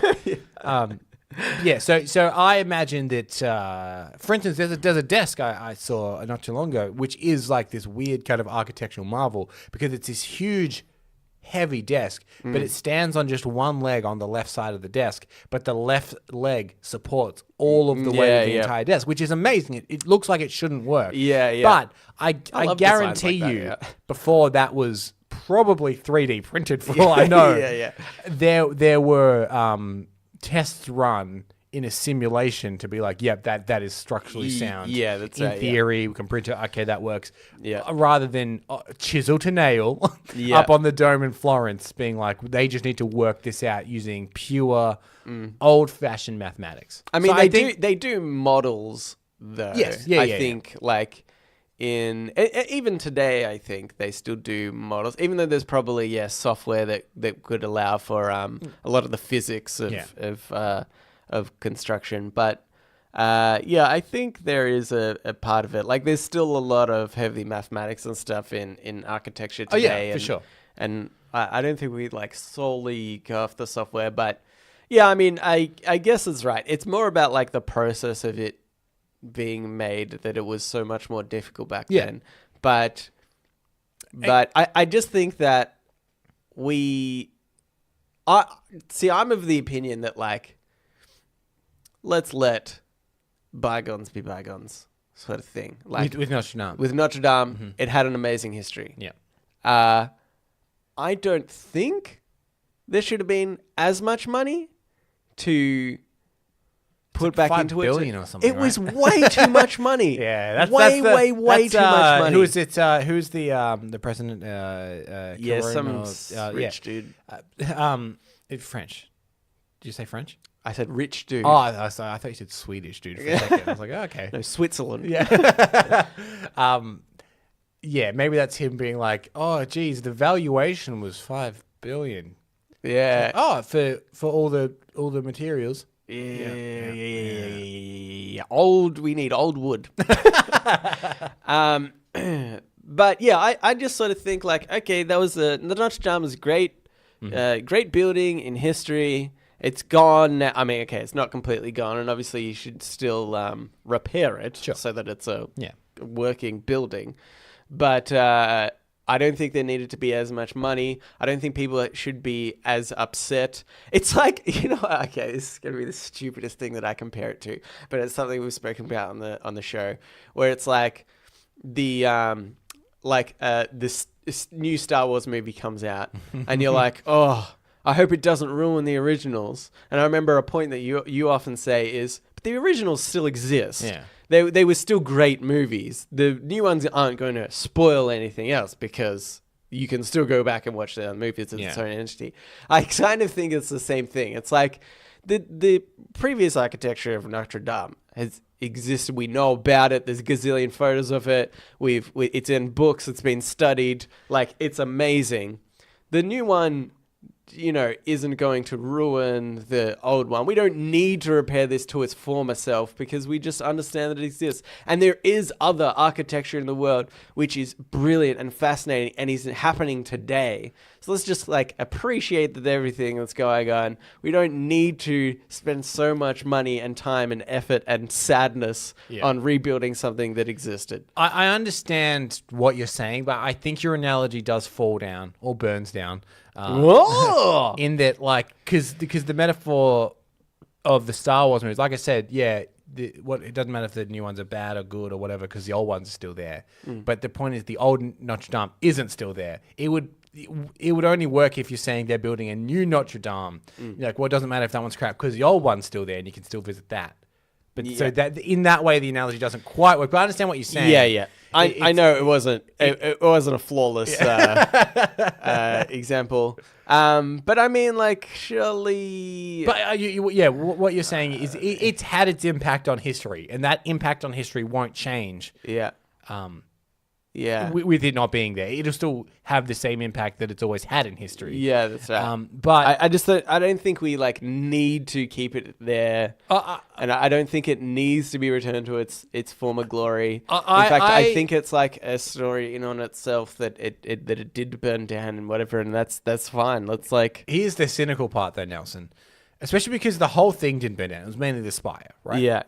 So I imagine that, for instance, there's a desk I saw not too long ago, which is like this weird kind of architectural marvel because it's this huge, heavy desk, but it stands on just one leg on the left side of the desk, but the left leg supports all of the weight of the entire desk, which is amazing. It looks like it shouldn't work. But I guarantee you, before that was probably 3D printed for all I know, there were tests run in a simulation to be like, that is structurally sound. Yeah, that's in theory. We can print it. Okay, that works. Yeah. Rather than chisel to nail up on the dome in Florence, being like they just need to work this out using pure old-fashioned mathematics. I mean, they do models though. Yes. I think like even today, I think they still do models, even though there's probably software that could allow for a lot of the physics of construction. But I think there is a part of it. Like there's still a lot of heavy mathematics and stuff in architecture today. For sure. And I don't think we like solely go off the software, but I mean, I guess it's right. It's more about like the process of it being made that it was so much more difficult back then. But I just think that I'm of the opinion that like, let's let bygones be bygones sort of thing. Like with Notre-Dame. With Notre-Dame, it had an amazing history. Yeah. I don't think there should have been as much money to put back $5 into it. billion or something, It was right? way too much money. Yeah, that's way that's, too much money. Who is it? Who's the president? Yeah, some rich dude. French. Did you say French? I said rich dude. Oh, I thought you said Swedish dude for a second. I was like, oh, okay. No, Switzerland. Yeah. Yeah, maybe that's him being like, oh, geez, the valuation was $5 billion. Yeah. Oh, for all the materials. Yeah. We need old wood. But yeah, I just sort of think like, okay, that was the Notre-Dame was great, great building in history. It's gone now. I mean, okay, it's not completely gone, and obviously you should still repair it so that it's a working building. But I don't think there needed to be as much money. I don't think people should be as upset. It's like, okay, this is going to be the stupidest thing that I compare it to, but it's something we've spoken about on the show, where it's like this new Star Wars movie comes out, and you're like, oh, I hope it doesn't ruin the originals. And I remember a point that you often say is, but the originals still exist. Yeah. They were still great movies. The new ones aren't going to spoil anything else because you can still go back and watch the movies as its own entity. I kind of think it's the same thing. It's like the previous architecture of Notre-Dame has existed. We know about it. There's a gazillion photos of it. It's in books. It's been studied. Like, it's amazing. The new one, isn't going to ruin the old one. We don't need to repair this to its former self because we just understand that it exists. And there is other architecture in the world which is brilliant and fascinating and is happening today. So let's just appreciate that everything that's going on. We don't need to spend so much money and time and effort and sadness on rebuilding something that existed. I understand what you're saying, but I think your analogy does fall down or burns down. Whoa! In that, because the metaphor of the Star Wars movies, like I said, it doesn't matter if the new ones are bad or good or whatever, because the old ones are still there. But the point is, the old Notre-Dame isn't still there. It would only work if you're saying they're building a new Notre-Dame. It doesn't matter if that one's crap because the old one's still there and you can still visit that. But so that in that way, the analogy doesn't quite work. But I understand what you're saying. Yeah. I know it wasn't a flawless example. But I mean, surely. But what you're saying is it's had its impact on history, and that impact on history won't change. Yeah. Yeah. With it not being there, it'll still have the same impact that it's always had in history. Yeah, that's right. But I don't think we need to keep it there, and I don't think it needs to be returned to its former glory. In fact, I think it's like a story in on itself that it did burn down and whatever, and that's fine. Let's Here's the cynical part though, Nelson, especially because the whole thing didn't burn down. It was mainly the spire, right? Yeah.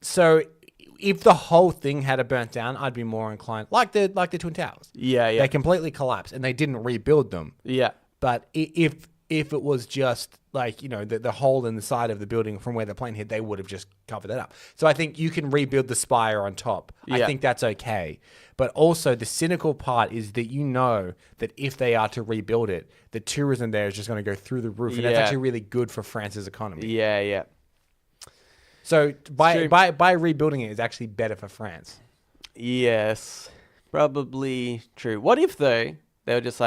So if the whole thing had burnt down, I'd be more inclined, like the Twin Towers. Yeah. They completely collapsed, and they didn't rebuild them. Yeah. But if it was just the hole in the side of the building from where the plane hit, they would have just covered that up. So I think you can rebuild the spire on top. Yeah. I think that's okay. But also the cynical part is that that if they are to rebuild it, the tourism there is just going to go through the roof, and that's actually really good for France's economy. Yeah. So by rebuilding it is actually better for France. Yes, probably true. What if though they were just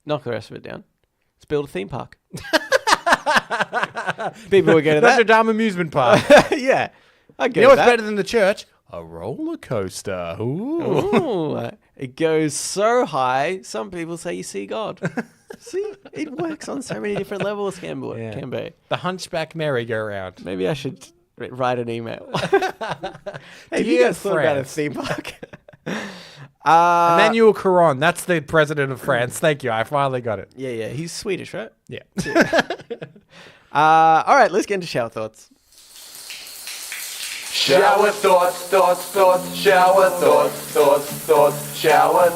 knock the rest of it down, let's build a theme park. People would go to that Notre-Dame amusement park. Yeah, I get what's that. better than the church? A roller coaster. Ooh. It goes so high. Some people say you see God. See, it works on so many different levels. Can be. The Hunchback merry-go-round. Maybe I should write an email. Hey, Dear you guys thought about a France. theme park? Emmanuel Caron, that's the president of France. Thank you. I finally got it. Yeah. He's Swedish, right? Yeah. All right, let's get into shower thoughts. Shower thoughts, shower thoughts, shower thoughts, shower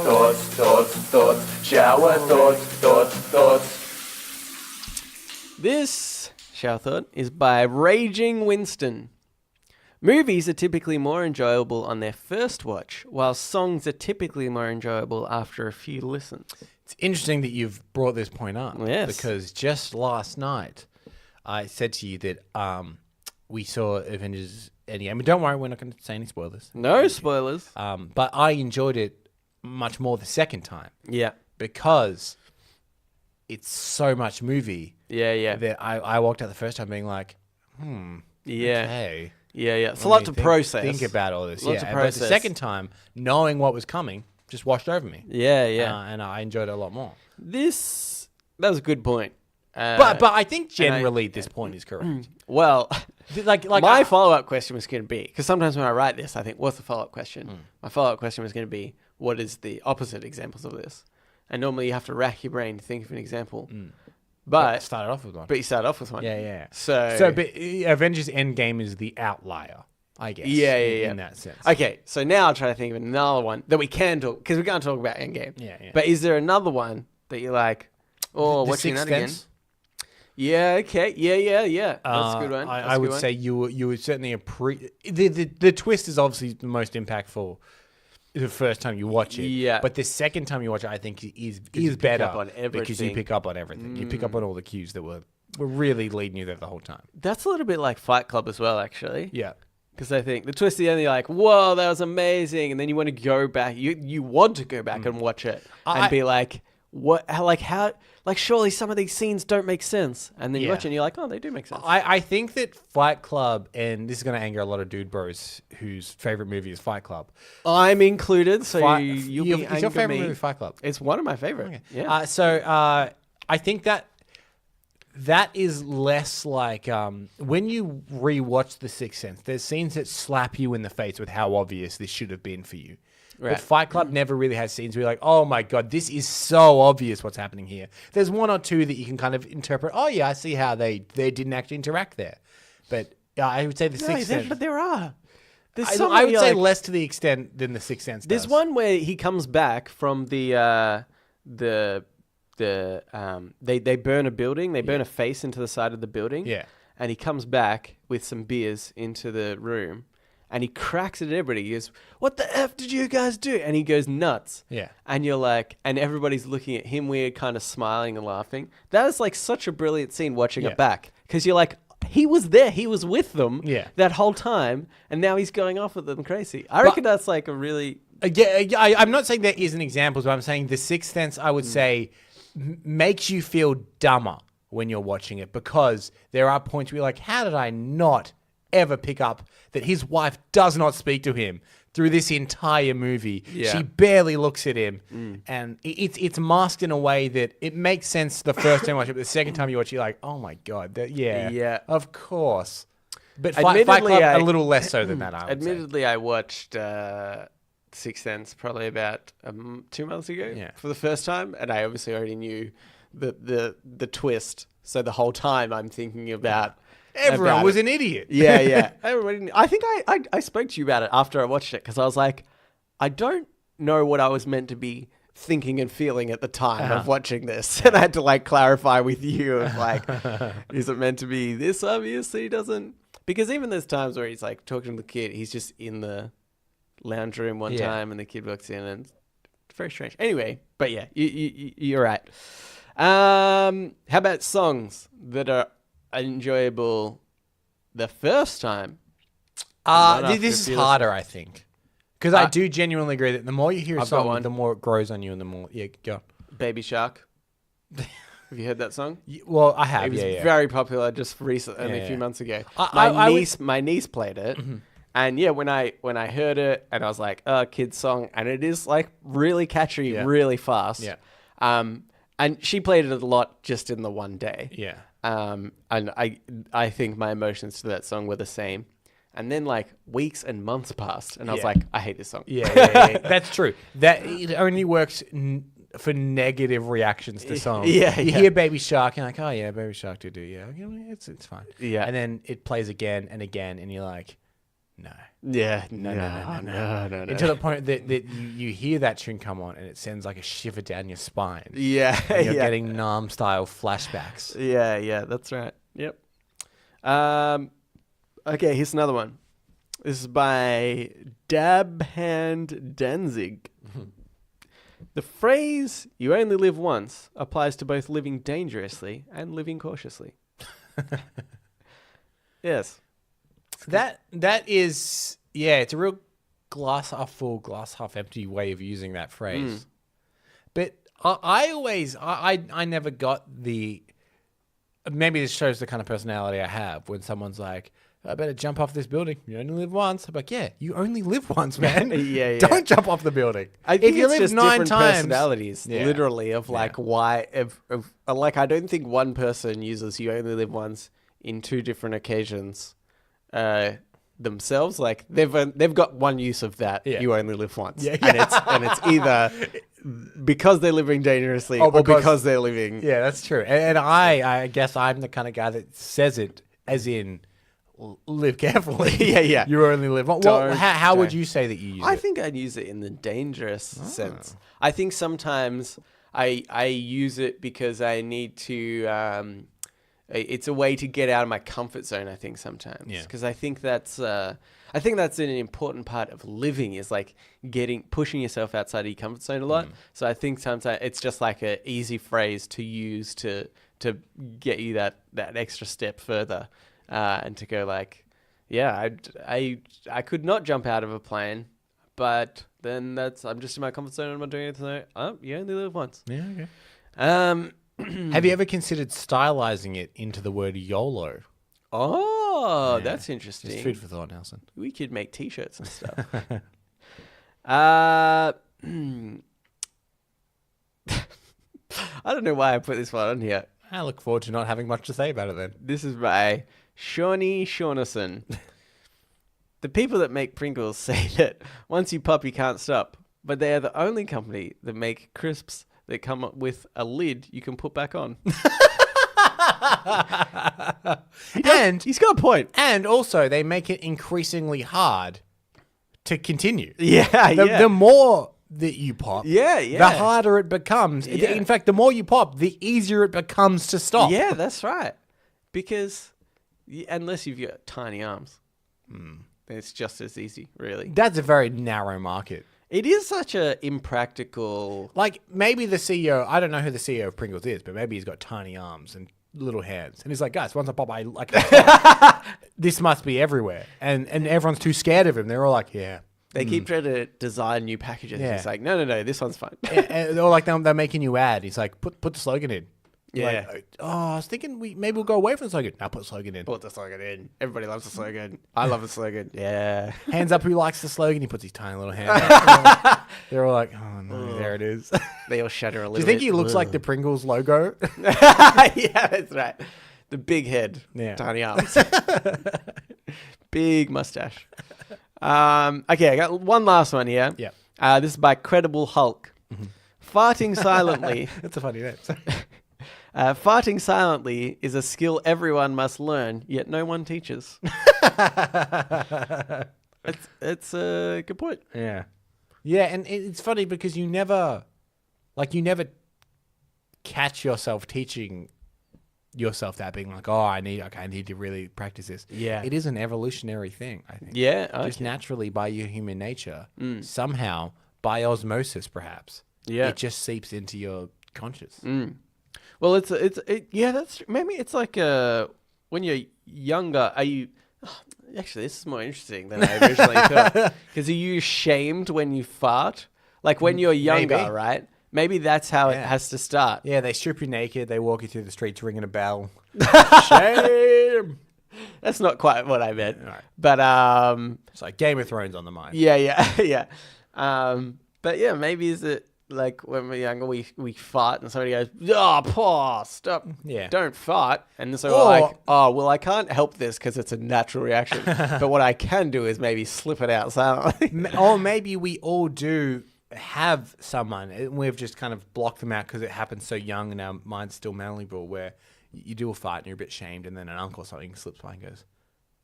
thoughts. This shower thought is by Raging Winston. Movies are typically more enjoyable on their first watch, while songs are typically more enjoyable after a few listens. It's interesting that you've brought this point up. Yes. Because just last night, I said to you that we saw Avengers Endgame. But don't worry, we're not going to say any spoilers. No spoilers. But I enjoyed it much more the second time Yeah. because it's so much movie Yeah. that I walked out the first time being like, Yeah. okay. Yeah. It's a Let lot me to think- process. Think about all this. Lot Yeah. to But the process. second time, knowing what was coming, just washed over me. Yeah. And I enjoyed it a lot more. That was a good point. But I think generally this point is correct. Well, like my follow-up question was going to be, because sometimes when I write this, I think, what's the follow-up question? My follow-up question was going to be, what is the opposite examples of this? And normally you have to rack your brain to think of an example. I But started off with one. you started off with one. Yeah. So but Avengers Endgame is the outlier, I guess. Yeah. In that sense. Okay, so now I'll try to think of another one that we can talk, because we can't talk about Endgame. Yeah. But is there another one that you're like, The watching Sixth that again? Sense? Yeah, okay. Yeah. That's a good one. I would say you would certainly the twist is obviously the most impactful the first time you watch it. Yeah. But the second time you watch it, I think is you pick better up on because you everything. pick up on everything. You pick up on all the cues that were really leading you there the whole time. That's a little bit like Fight Club as well, actually. Yeah. Because I think the twist at the end, you're like, whoa, that was amazing. And then you want to go back. You want to go back and watch it and be like, what? How? Like, surely some of these scenes don't make sense. And then you Yeah. you and you're like, oh, they do make sense. I think that Fight Club, and this is going to anger a lot of dude bros whose favorite movie is Fight Club. I'm included, so Is you'll be your favorite me. movie Fight Club? It's one of my favorite. Okay. Yeah. I think that is less like when you rewatch The Sixth Sense, there's scenes that slap you in the face with how obvious this should have been for you. Right. But Fight Club never really has scenes where you're like, oh my God, this is so obvious what's happening here. There's one or two that you can kind of interpret, oh yeah, I see how they didn't actually interact there. But I would say The Sixth Sense. But there are. There's I some would where say you're like- less to the extent than The Sixth Sense There's does. one where he comes back from they burn a building. They burn a face into the side of the building. Yeah. And he comes back with some beers into the room, and he cracks at everybody. He goes, "What the F did you guys do?" And he goes nuts. Yeah. And you're like, and everybody's looking at him weird, kind of smiling and laughing. That is like such a brilliant scene watching it back, because you're like, he was there, he was with them that whole time, and now he's going off with them crazy. I reckon that's like a really... I'm not saying there isn't examples, but I'm saying The Sixth Sense, I would say, makes you feel dumber when you're watching it, because there are points where you're like, how did I not ever pick up that his wife does not speak to him through this entire movie? Yeah. She barely looks at him, and it's masked in a way that it makes sense the first time you watch it, but the second time you watch it, you're like, oh my God, Yeah. of course. But Fight Admittedly, Club, a little less so than that, I would say. Admittedly, I watched Sixth Sense probably about 2 months ago for the first time, and I obviously already knew the twist. So the whole time I'm thinking about Everyone was it. an idiot. Yeah. Everybody knew. I think I spoke to you about it after I watched it, because I was like, I don't know what I was meant to be thinking and feeling at the time of watching this, and I had to like clarify with you of like, is it meant to be this obvious that he doesn't? Because even there's times where he's like talking to the kid, he's just in the lounge room one time, and the kid walks in, and it's very strange. Anyway, but yeah, you're right. How about songs that are enjoyable the first time? This is harder, I think. Because I do genuinely agree that the more you hear a I've got song, one. the more it grows on you and the more... Yeah, go. Baby Shark. Have you heard that song? Well, I have, It was yeah. very popular just recently, only Yeah, a few yeah. months ago. I My niece played it, and yeah, when I heard it, and I was like, "Oh, kid's song," and it is like really catchy, really fast. Yeah. And she played it a lot just in the one day. Yeah. And I think my emotions to that song were the same. And then like weeks and months passed, and I was Yeah. like, I hate this song. Yeah. That's true. That it only works for negative reactions to songs. You hear Baby Shark, and you're like, oh yeah, Baby Shark do. Yeah, it's fine. Yeah. And then it plays again and again, and you're like, no. Yeah. No. No. Until the point that you hear that tune come on, and it sends like a shiver down your spine. Yeah. And you're getting Nam style flashbacks. Yeah, that's right. Yep. Okay, here's another one. This is by Dabhand Danzig. The phrase, "you only live once," applies to both living dangerously and living cautiously. Yes. That is, yeah, it's a real glass half full, glass half empty way of using that phrase. But I never got the, maybe this shows the kind of personality I have when someone's like, I better jump off this building. You only live once. I'm like, yeah, you only live once, man. Yeah. Don't jump off the building. I think if you it's live just 9 different times, personalities, Yeah. literally, of like why. Like, I don't think one person uses "you only live once" in 2 different occasions themselves. Like they've got one use of that. Yeah. You only live once, Yeah. and it's either because they're living dangerously or because they're living. Yeah, that's true. And I guess I'm the kind of guy that says it as in live carefully. Yeah. You only live one. Well, how would you say that you use it? I think I'd use it in the dangerous sense. I think sometimes I use it because I need to. It's a way to get out of my comfort zone. I think sometimes, because I think that's an important part of living is like pushing yourself outside of your comfort zone a lot. So I think sometimes it's just like an easy phrase to use to get you that extra step further, and to go like, yeah, I could not jump out of a plane, but then I'm just in my comfort zone and I'm not doing anything. Oh, you only live once. Yeah. Okay. Have you ever considered stylizing it into the word YOLO? Oh, Yeah. that's interesting. Just food for thought, Nelson. We could make T-shirts and stuff. I don't know why I put this one on here. I look forward to not having much to say about it then. This is by Shawnee Shaunerson. The people that make Pringles say that once you pop, you can't stop. But they are the only company that make crisps that come up with a lid you can put back on. And he's got a point. And also, they make it increasingly hard to continue. Yeah, The more that you pop, the harder it becomes. Yeah. In fact, the more you pop, the easier it becomes to stop. Yeah, that's right. Because unless you've got tiny arms, then it's just as easy, really. That's a very narrow market. It is such a impractical... Like, maybe the CEO, I don't know who the CEO of Pringles is, but maybe he's got tiny arms and little hands. And he's like, guys, once I pop, this must be everywhere. And everyone's too scared of him. They're all like, yeah. They keep trying to design new packages. Yeah. It's like, no, this one's fine. Or like they're making you ad. He's like, put the slogan in. Yeah. Like, I was thinking maybe we'll go away from the slogan. Now put the slogan in. Put the slogan in. Everybody loves the slogan. I love the slogan. Yeah. Hands up who likes the slogan. He puts his tiny little hand up. They're all like, oh no, there it is. They all shudder a little Do bit. you think he looks like the Pringles logo? Yeah, that's right. The big head. Yeah. Tiny arms. Big mustache. Okay, I got one last one here. Yeah. This is by Credible Hulk. Farting silently. That's a funny name. Farting silently is a skill everyone must learn, yet no one teaches. It's a good point. Yeah. Yeah, and it's funny because you never catch yourself teaching yourself that, being like, I need to really practice this. Yeah. It is an evolutionary thing, I think. Yeah. Just naturally by your human nature, somehow, by osmosis perhaps, Yeah. it just seeps into your conscious. Well, that's maybe it's like when you're younger. Are you? Actually, this is more interesting than I originally thought. Because are you shamed when you fart? Like when you're younger, Maybe. right? Maybe that's how it has to start. Yeah, they strip you naked, they walk you through the streets ringing a bell. Shame! That's not quite what I meant. Right. But It's like Game of Thrones on the mind. yeah. But yeah, maybe is it like when we're younger, we fart and somebody goes, "Oh, stop! Yeah. Don't fart." And so we're like, "Oh, well, I can't help this because it's a natural reaction. But what I can do is maybe slip it out silently." Or maybe we all do have someone, and we've just kind of blocked them out because it happens so young and our mind's still malleable, where you do a fart and you're a bit shamed, and then an uncle or something slips by and goes,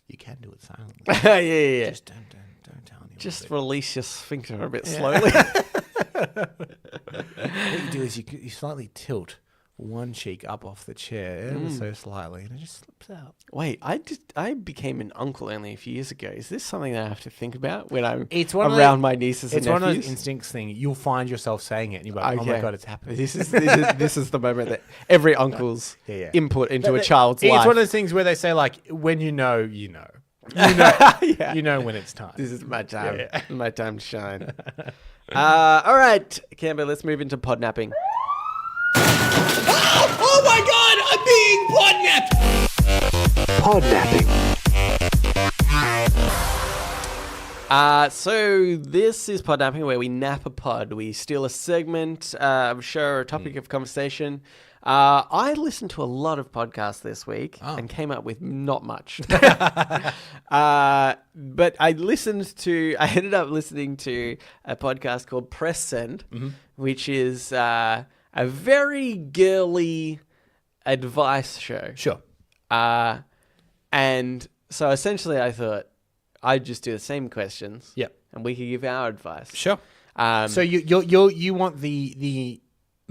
"You can do it silently. Yeah. Just don't tell anyone." Just release your sphincter a bit slowly. What you do is you slightly tilt one cheek up off the chair ever so slightly, and it just slips out. Wait, I became an uncle only a few years ago. Is this something that I have to think about when I'm one around my nieces and It's nephews? one of those instincts thing. You'll find yourself saying it, and you're like, "Oh my god, it's happening." This is the moment that every uncle's Yeah. input into a child's It's life. one of those things where they say, like, when you know, you know. Yeah. You know when it's time. This is my time. Yeah. My time to shine. All right, Camber, let's move into podnapping. Oh my God! I'm being podnapped. Podnapping. So this is podnapping, where we nap a pod. We steal a segment of a show or a topic of conversation. I listened to a lot of podcasts this week and came up with not much. But I ended up listening to a podcast called Press Send, which is a very girly advice show. Sure. And so essentially I thought I'd just do the same questions. Yep. And we could give our advice. Sure. So you want the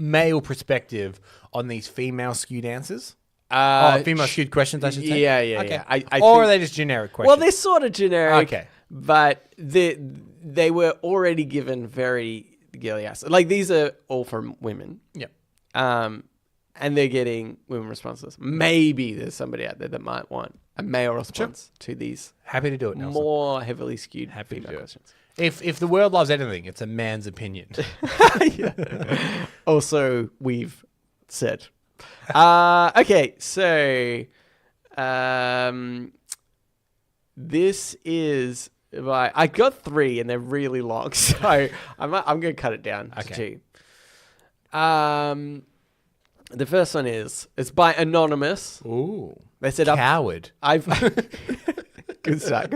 male perspective on these female skewed answers? Female skewed questions, I should say. Yeah. Okay. I or think, are they just generic questions? well, they're sort of generic. Okay. But they were already given very girly answers. Like, these are all from women. Yep. And they're getting women responses. Maybe there's somebody out there that might want a male response to these Happy to do it, Nelson. more heavily skewed Happy to female do it. questions. If the world loves anything, it's a man's opinion. Also, we've said. Okay, so this is I got 3 and they're really long, so I'm going to cut it down to 2. The first one it's by Anonymous. Ooh. They said Coward. I've good start.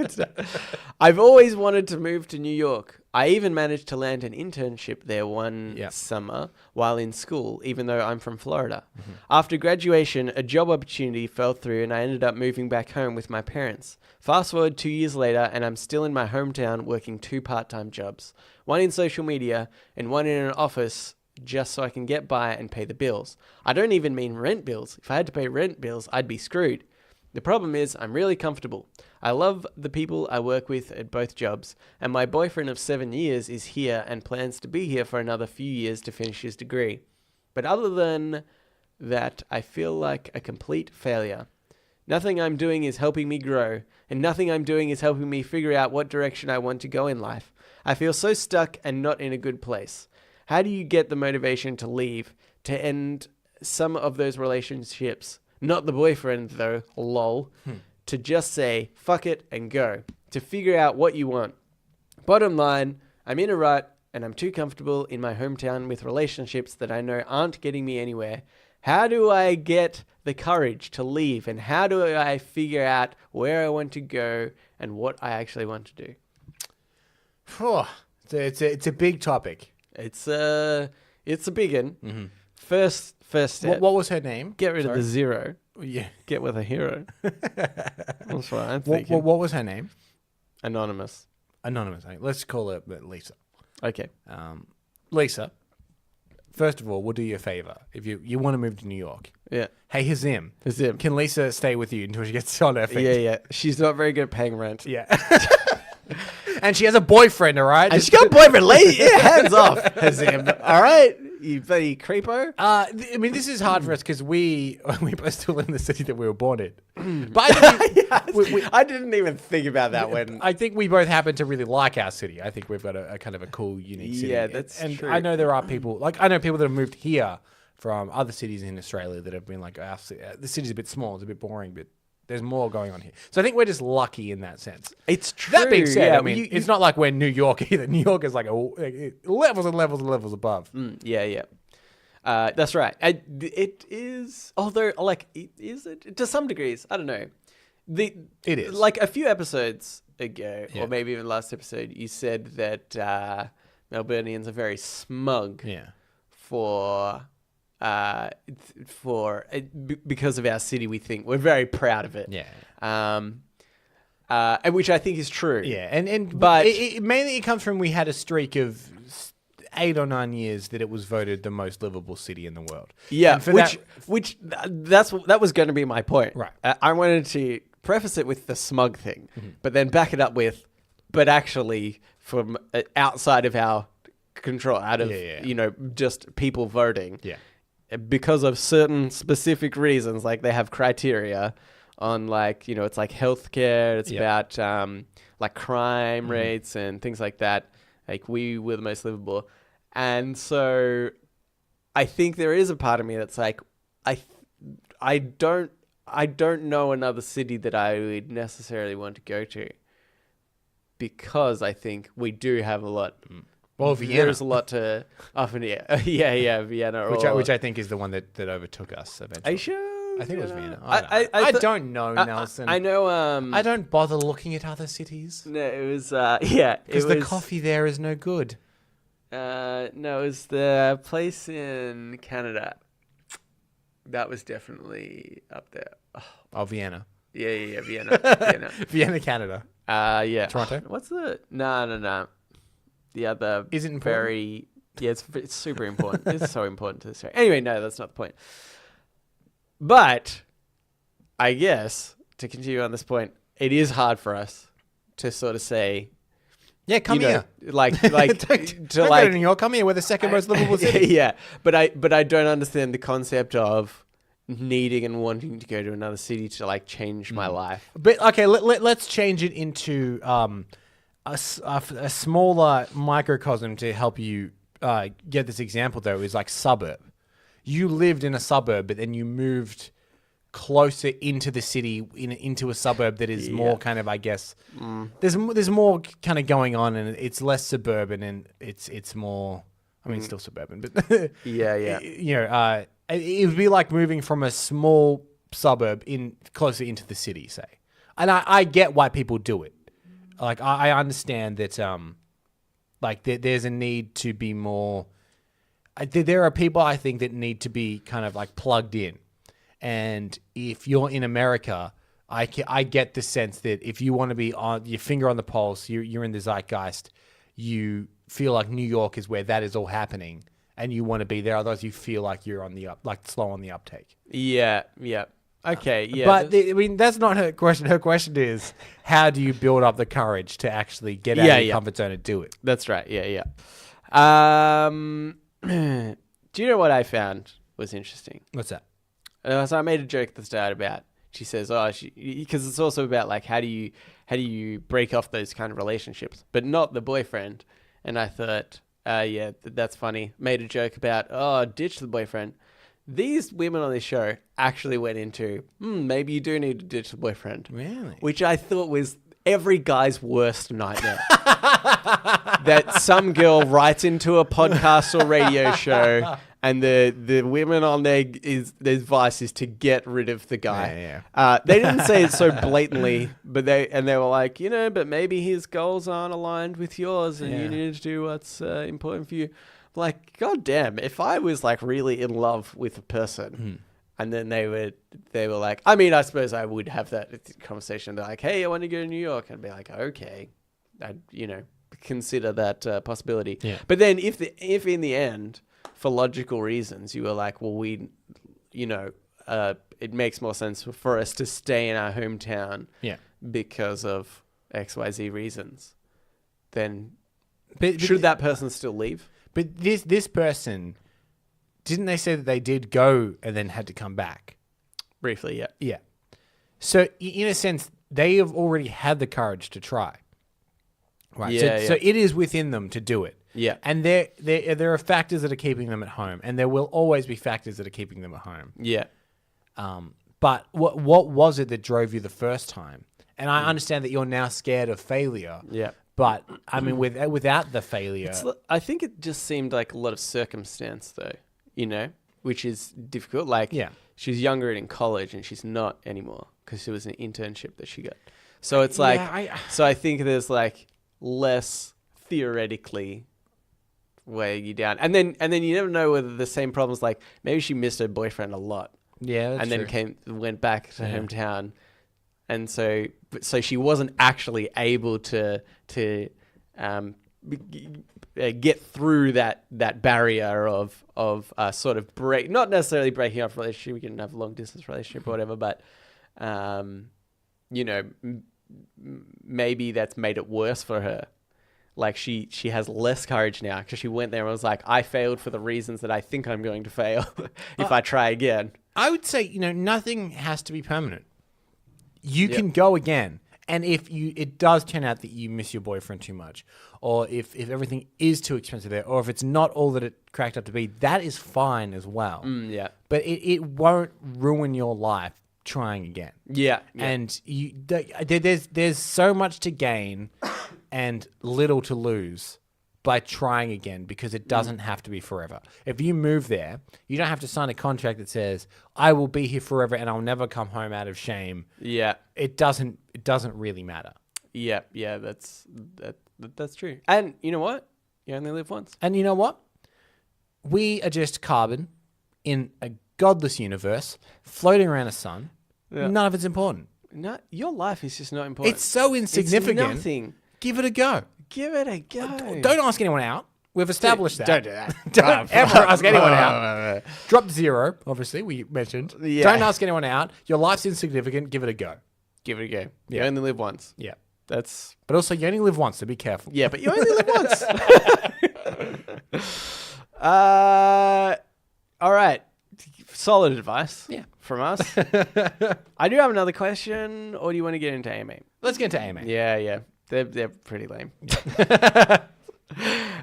I've always wanted to move to New York. I even managed to land an internship there one summer while in school, even though I'm from Florida. After graduation, a job opportunity fell through and I ended up moving back home with my parents. Fast forward 2 years later and I'm still in my hometown working 2 part-time jobs. One in social media and one in an office, just so I can get by and pay the bills. I don't even mean rent bills. If I had to pay rent bills, I'd be screwed. The problem is I'm really comfortable. I love the people I work with at both jobs, and my boyfriend of 7 years is here and plans to be here for another few years to finish his degree. But other than that, I feel like a complete failure. Nothing I'm doing is helping me grow, and nothing I'm doing is helping me figure out what direction I want to go in life. I feel so stuck and not in a good place. How do you get the motivation to leave, to end some of those relationships? Not the boyfriend, though, lol. To just say, fuck it, and go. To figure out what you want. Bottom line, I'm in a rut, and I'm too comfortable in my hometown with relationships that I know aren't getting me anywhere. How do I get the courage to leave, and how do I figure out where I want to go and what I actually want to do? It's a big topic. It's a big one. First step. What was her name? Get rid of the 0. Yeah. Get with a hero. That's what I'm thinking. What was her name? Anonymous. Anonymous. Let's call her Lisa. Okay. Lisa, first of all, we'll do you a favor. If you want to move to New York. Yeah. Hey, Hazim. Hazim. Can Lisa stay with you until she gets on her feet? Yeah. She's not very good at paying rent. Yeah. And she has a boyfriend, all right? And she's got a boyfriend. Hands off, Hazim. All right? You bloody creepo. I mean, this is hard for us because we both still live in the city that we were born in. But I think I didn't even think about that when... I think we both happen to really like our city. I think we've got a kind of a cool, unique city. Yeah, that's and true. I know there are people, I know people that have moved here from other cities in Australia that have been like, the city's a bit small, it's a bit boring, but there's more going on here. So I think we're just lucky in that sense. It's true. That being said, yeah, I mean, it's not like we're New York either. New York is like levels and levels and levels above. Yeah. That's right. It is, although, is it to some degrees? I don't know. It is. Like a few episodes ago, or maybe even last episode, you said that Melburnians are very smug. Yeah. Because of our city, we think we're very proud of it. Yeah. And which I think is true. Yeah, but mainly it comes from we had a streak of 8 or 9 years that it was voted the most livable city in the world. Yeah, that was going to be my point. Right. I wanted to preface it with the smug thing, but then back it up with, but actually from outside of our control, out of just people voting. Yeah. Because of certain specific reasons, like they have criteria on like, it's like healthcare. It's Yep. about like crime rates and things like that. Like we were the most livable. And so I think there is a part of me that's like, I don't know another city that I would necessarily want to go to, because I think we do have a lot. Well, Vienna, There's a lot to often. Yeah, Vienna. which I think is the one that overtook us eventually. Are you sure? I think it was Vienna. I don't know, Nelson. I know. I don't bother looking at other cities No, it was. Yeah, because the coffee there is no good. No, it was the place in Canada. That was definitely up there. Oh, Vienna. Yeah, Vienna. Vienna. Vienna, Canada. Yeah. Toronto? What's the... No. The other... Is it important? Very... Yeah, it's super important. It's so important to the story. Anyway, no, that's not the point. But, I guess, to continue on this point, it is hard for us to sort of say... Yeah, come here. Like Don't go to New York. Come here. We're the second most livable city. Yeah, but I don't understand the concept of needing and wanting to go to another city to like change my life. But okay, let's change it into a smaller microcosm to help you get this example. Though is like suburb. You lived in a suburb, but then you moved closer into the city, into a suburb that is more kind of, I guess, there's more kind of going on, and it's less suburban, and it's more. I mean, it's still suburban, but Yeah. It would be like moving from a small suburb closer into the city, say. And I get why people do it. Like I understand that, like there's a need to be more. There are people I think that need to be kind of like plugged in. And if you're in America, I get the sense that if you want to be on your finger on the pulse, you're in the zeitgeist, you feel like New York is where that is all happening, and you want to be there. Otherwise, you feel like you're on the slow on the uptake. Yeah. Okay, yeah. But I mean, that's not her question. Her question is, how do you build up the courage to actually get out of your comfort zone and do it? That's right. Yeah. Do you know what I found was interesting? What's that? So I made a joke at the start about, she says, because it's also about like, how do you break off those kind of relationships, but not the boyfriend. And I thought, that's funny. Made a joke about, ditch the boyfriend. These women on this show actually went into, maybe you do need to ditch the boyfriend. Really? Which I thought was every guy's worst nightmare. That some girl writes into a podcast or radio show, and the women on their advice is to get rid of the guy. Yeah. They didn't say it so blatantly, but they were like, but maybe his goals aren't aligned with yours, and you need to do what's important for you. Like, God damn, if I was like really in love with a person, and then they were like, I mean, I suppose I would have that conversation. They're like, hey, I want to go to New York. And I'd be like, okay, I'd, consider that possibility. Yeah. But then if in the end, for logical reasons, you were like, well, it makes more sense for us to stay in our hometown because of XYZ reasons, then should that person still leave? But this person, didn't they say that they did go and then had to come back? Briefly, yeah. Yeah. So in a sense, they have already had the courage to try. Right. So it is within them to do it. Yeah. And there are factors that are keeping them at home, and there will always be factors that are keeping them at home. Yeah. But what was it that drove you the first time? And I understand that you're now scared of failure. Yeah. But I mean, without the failure, I think it just seemed like a lot of circumstance, though. Which is difficult. Like, she's younger and in college, and she's not anymore because it was an internship that she got. So it's like, so I think there's like less theoretically weigh you down, and then you never know whether the same problems. Like maybe she missed her boyfriend a lot, that's and true. then went back to hometown, and so she wasn't actually able to get through that barrier of sort of not necessarily breaking off a relationship. We can have a long distance relationship or whatever, but maybe that's made it worse for her. Like she has less courage now because she went there and was like, I failed for the reasons that I think I'm going to fail if I try again. I would say, nothing has to be permanent. you can go again. And if it does turn out that you miss your boyfriend too much, or if everything is too expensive there, or if it's not all that it cracked up to be, that is fine as well. Yeah. But it won't ruin your life trying again. Yeah. And there's so much to gain and little to lose by trying again, because it doesn't have to be forever. If you move there, you don't have to sign a contract that says, I will be here forever and I'll never come home out of shame. Yeah. It doesn't really matter. Yeah. That's true. And you know what? You only live once. And you know what? We are just carbon in a godless universe floating around a sun. Yeah. None of it's important. No, your life is just not important. It's so insignificant. It's nothing. Give it a go. Give it a go. Don't ask anyone out. We've established that. Don't do that. Don't ever ask anyone out. Drop 0, obviously, we mentioned. Yeah. Don't ask anyone out. Your life's insignificant. Give it a go. Give it a go. You Yeah. only live once. Yeah. That's... But also, you only live once, so be careful. Yeah, but you only live once. All right. Solid advice. Yeah. From us. I do have another question, or do you want to get into AMA? Let's get into AMA. Yeah. They're pretty lame.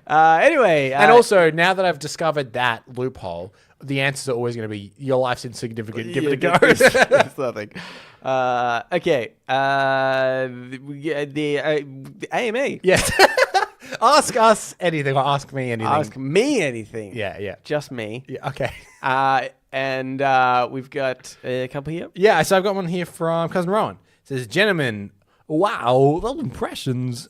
Anyway. And also, now that I've discovered that loophole, the answers are always going to be, your life's insignificant. Give it a go. It's nothing. Okay. The AMA. Yes. Ask us anything or ask me anything. Ask me anything. Yeah. Just me. Yeah, okay. And we've got a couple here. Yeah, so I've got one here from Cousin Rowan. It says, gentlemen, wow, those impressions.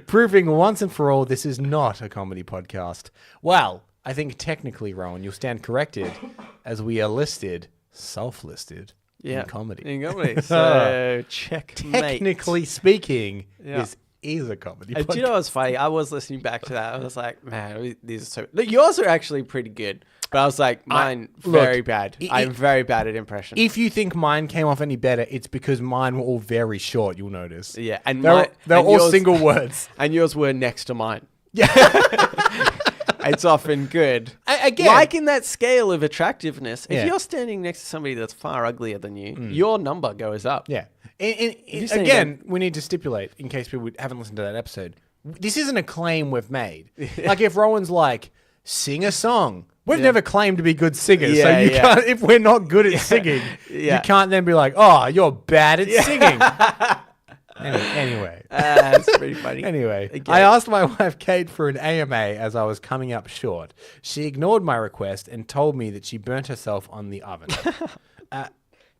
Proving once and for all this is not a comedy podcast. Well, I think technically, Rowan, you'll stand corrected as we are listed, self-listed, in comedy. In comedy. So, checkmate. Technically speaking, Yeah. this is a comedy podcast. Do you know what's funny? I was listening back to that. I was like, man, these are so... Look, yours are actually pretty good. But I was like, mine, very bad. I'm very bad at impressions. If you think mine came off any better, it's because mine were all very short, you'll notice. Yeah. And They're all yours, single words. And yours were next to mine. Yeah. It's often good. Again. Like in that scale of attractiveness, if Yeah. you're standing next to somebody that's far uglier than you, your number goes up. Yeah. you say Again, we need to stipulate, in case people haven't listened to that episode, this isn't a claim we've made. Like if Rowan's like, sing a song. We've never claimed to be good singers. So you can't, if we're not good at singing, you can't then be like, oh, you're bad at singing. Anyway. That's pretty funny. Anyway, Again. I asked my wife Kate for an AMA as I was coming up short. She ignored my request and told me that she burnt herself on the oven.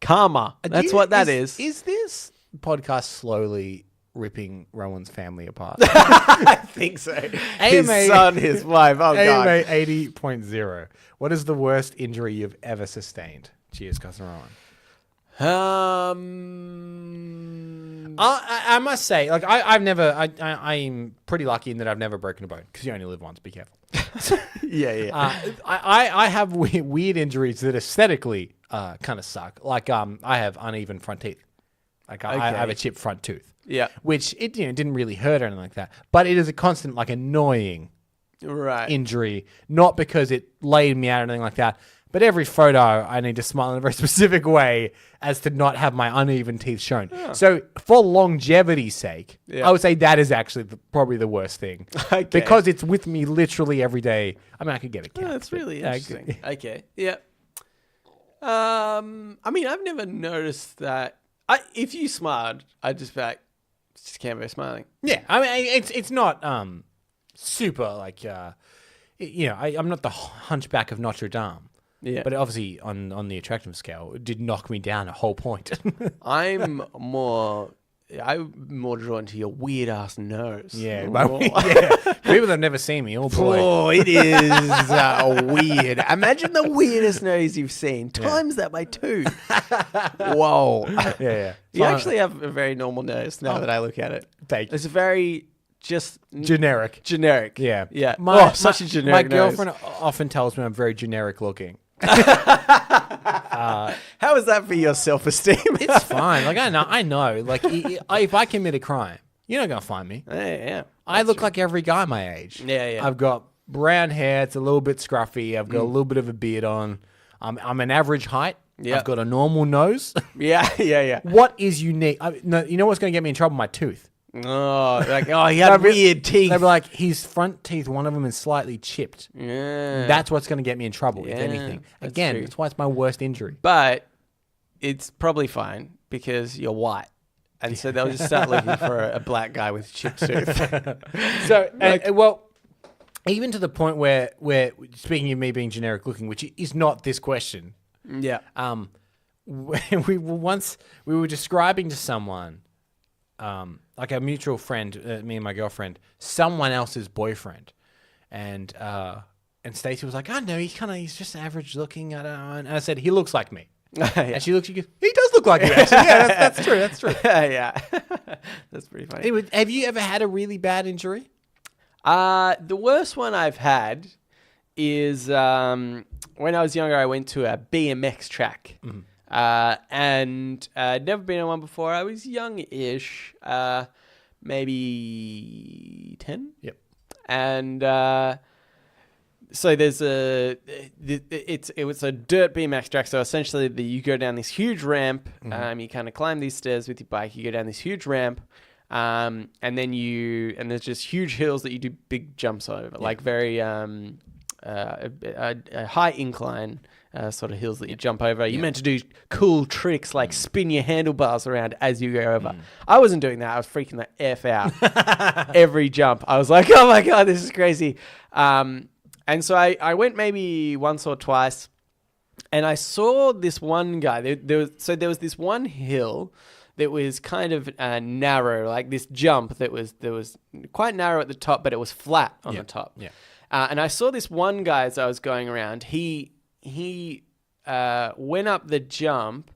Karma. That's what that is. Is this podcast slowly ripping Rowan's family apart? I think so. His AMA son, his wife. Oh, God. AMA 80.0. What is the worst injury you've ever sustained? Cheers, Cousin Rowan. I must say, like I'm pretty lucky in that I've never broken a bone, because you only live once. Be careful. I have weird injuries that aesthetically kind of suck. Like I have uneven front teeth. Like I have a chipped front tooth. Yeah. Which it didn't really hurt or anything like that, but it is a constant like annoying injury. Not because it laid me out or anything like that. But every photo, I need to smile in a very specific way as to not have my uneven teeth shown. Oh. So for longevity's sake, I would say that is actually probably the worst thing. Okay. Because it's with me literally every day. I mean, I could get a cat. That's really interesting. Okay. Yeah. I mean, I've never noticed that. If you smiled, I'd just be like, just can't be smiling. Yeah. I mean, it's not super like, I'm not the hunchback of Notre-Dame. Yeah. But obviously, on the attractive scale, it did knock me down a whole point. I'm more drawn to your weird ass nose. Yeah. People that have never seen me, oh boy. Oh, it is weird. Imagine the weirdest nose you've seen. Times that by 2. Whoa. Yeah. You actually have a very normal nose now that I look at it. Thank you. It's very just generic. Yeah. Yeah. Such a generic nose. My girlfriend often tells me I'm very generic looking. How is that for your self-esteem? It's fine. Like I know. Like if I commit a crime, you're not gonna find me. Yeah. I look like every guy my age. Yeah. I've got brown hair. It's a little bit scruffy. I've got a little bit of a beard on. I'm an average height. Yeah. I've got a normal nose. Yeah. What is unique? No, you know what's going to get me in trouble? My tooth. Oh, like, he had weird teeth. They'd be like, his front teeth, one of them is slightly chipped. Yeah. That's what's going to get me in trouble, if Yeah, anything. that's Again, true. that's why it's my worst injury. But it's probably fine because you're white. And so they'll just start looking for a black guy with chipped tooth. So, well, even to the point where speaking of me being generic looking, which is not this question. Yeah. We were describing to someone, like a mutual friend, me and my girlfriend, someone else's boyfriend, and Stacey was like, "Oh no, he's just average looking." And I said, "He looks like me." Yeah. And she looks, she goes, "He does look like you." Actually, yeah, that's true. That's true. Yeah. That's pretty funny. Anyway, have you ever had a really bad injury? The worst one I've had is when I was younger, I went to a BMX track. Mm-hmm. And I'd never been on one before. I was young-ish, maybe 10. Yep. And so there's it was a dirt BMX track. So essentially, you go down this huge ramp. Mm-hmm. You kind of climb these stairs with your bike. You go down this huge ramp, and then there's just huge hills that you do big jumps over, like very a high incline. Sort of hills that you jump over. You're meant to do cool tricks like spin your handlebars around as you go over. I wasn't doing that. I was freaking the F out every jump. I was like, oh my God, this is crazy. And so I went maybe once or twice, and I saw this one guy. There was this one hill that was kind of narrow, like this jump that was quite narrow at the top, but it was flat on the top. Yeah. And I saw this one guy as I was going around. He went up the jump